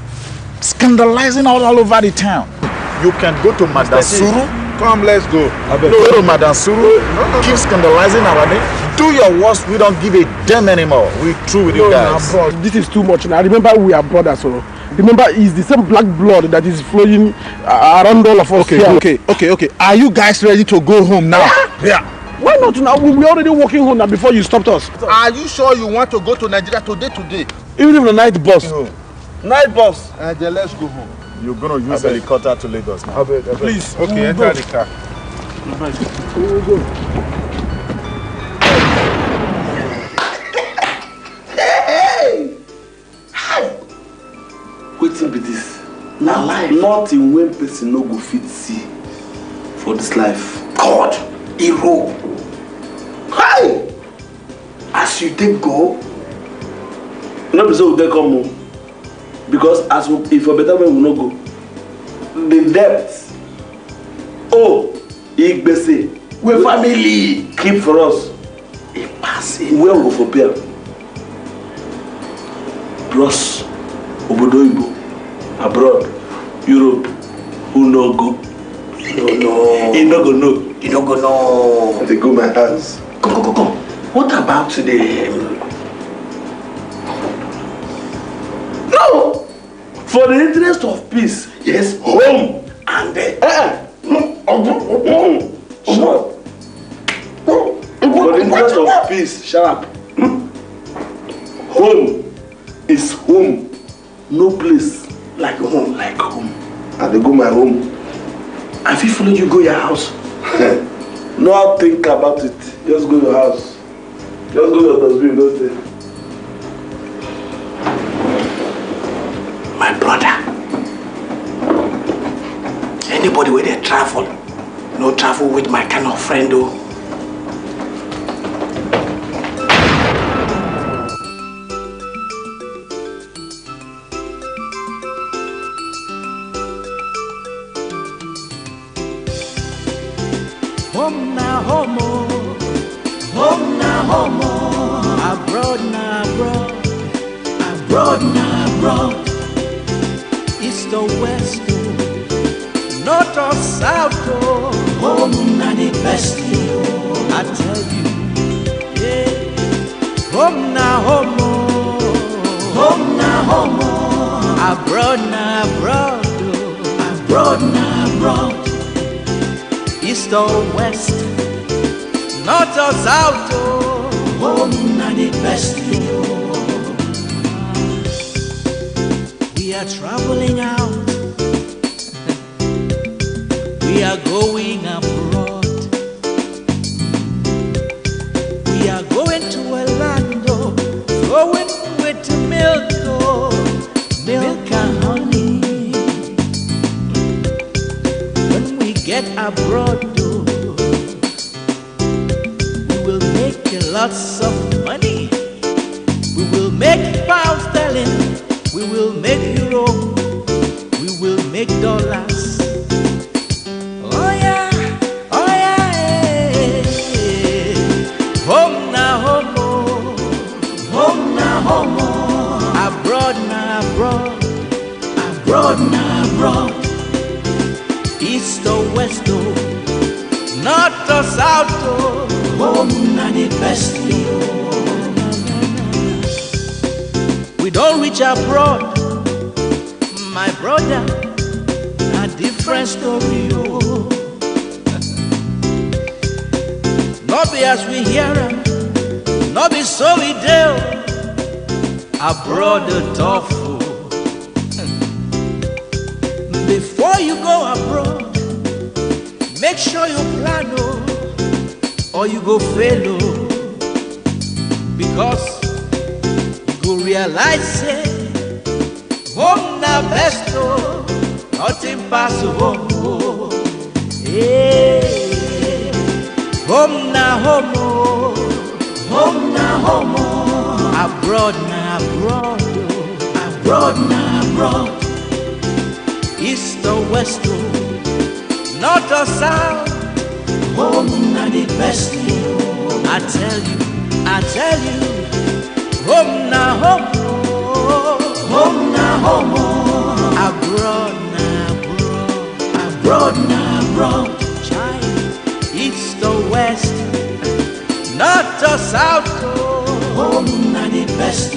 Scandalizing all over the town. You can go to Madam Suru. Come, let's go. Go to Madam Suru. Keep scandalizing our name. Do your worst. We don't give a damn anymore. We through with you guys. Bro, this is too much now. Remember, we are brothers. So remember, it's the same black blood that is flowing around all of us. Okay. Are you guys ready to go home now? Yeah. Why not now? We're already walking home now before you stopped us. Are you sure you want to go to Nigeria today? Even if the night bus. Night bus. Then let's go home. You're going to use helicopter to Lagos now. Please. Okay, enter the car. We'll go. Hey! Wetin be this? Na life. Nothing when person no go fit see for this life. God, hero. Hi! As you take go, no be so we take come home. Because as we, if for better way we no go, the debt, igbese, we family keep for us. It pass where we go for pay. Plus, obodo Igbo, abroad, Europe, who no go? No. He no go know. He no go know. They go my house. Come. What about today? No. For the interest of peace, yes, home and For the interest of peace, shut up. Home is home. No place like home, I dey go my home. I fit follow you go your house. No think about it. Just go your house. Just go your dustbin, don't stay. My brother. Anybody where they travel, no travel with my kind of friend though. homo. Abroad na abroad. Abroad na abroad. East or west, north or south, home na the best. I tell you, yeah. Home na homo. Home na homo. Abroad na abroad. Abroad na abroad. East or west, north or south, home na the best. We are traveling out. We are going abroad. We are going to Orlando, going with milk, milk and honey. When we get abroad, we will make lots of money. We will make pounds sterling. We will make euro. We will make dollars. Oh yeah, oh yeah. Home na homo. Home na homo. Abroad na abroad. Abroad na abroad. East or west, north or south, home na the best. We don't reach abroad, my brother, a different story. Not be as we hear them, not be so we do. Abroad the tough. Before you go abroad, make sure you plan, or you go fail, because you realize home na best, nothing pass home. Hey, home na home, home na home. Abroad na abroad, abroad na abroad. East or west, north or south, home na the best. I tell you, home na home, home na home. Abroad na abroad, abroad na abroad. East or west, north or south, home na the best.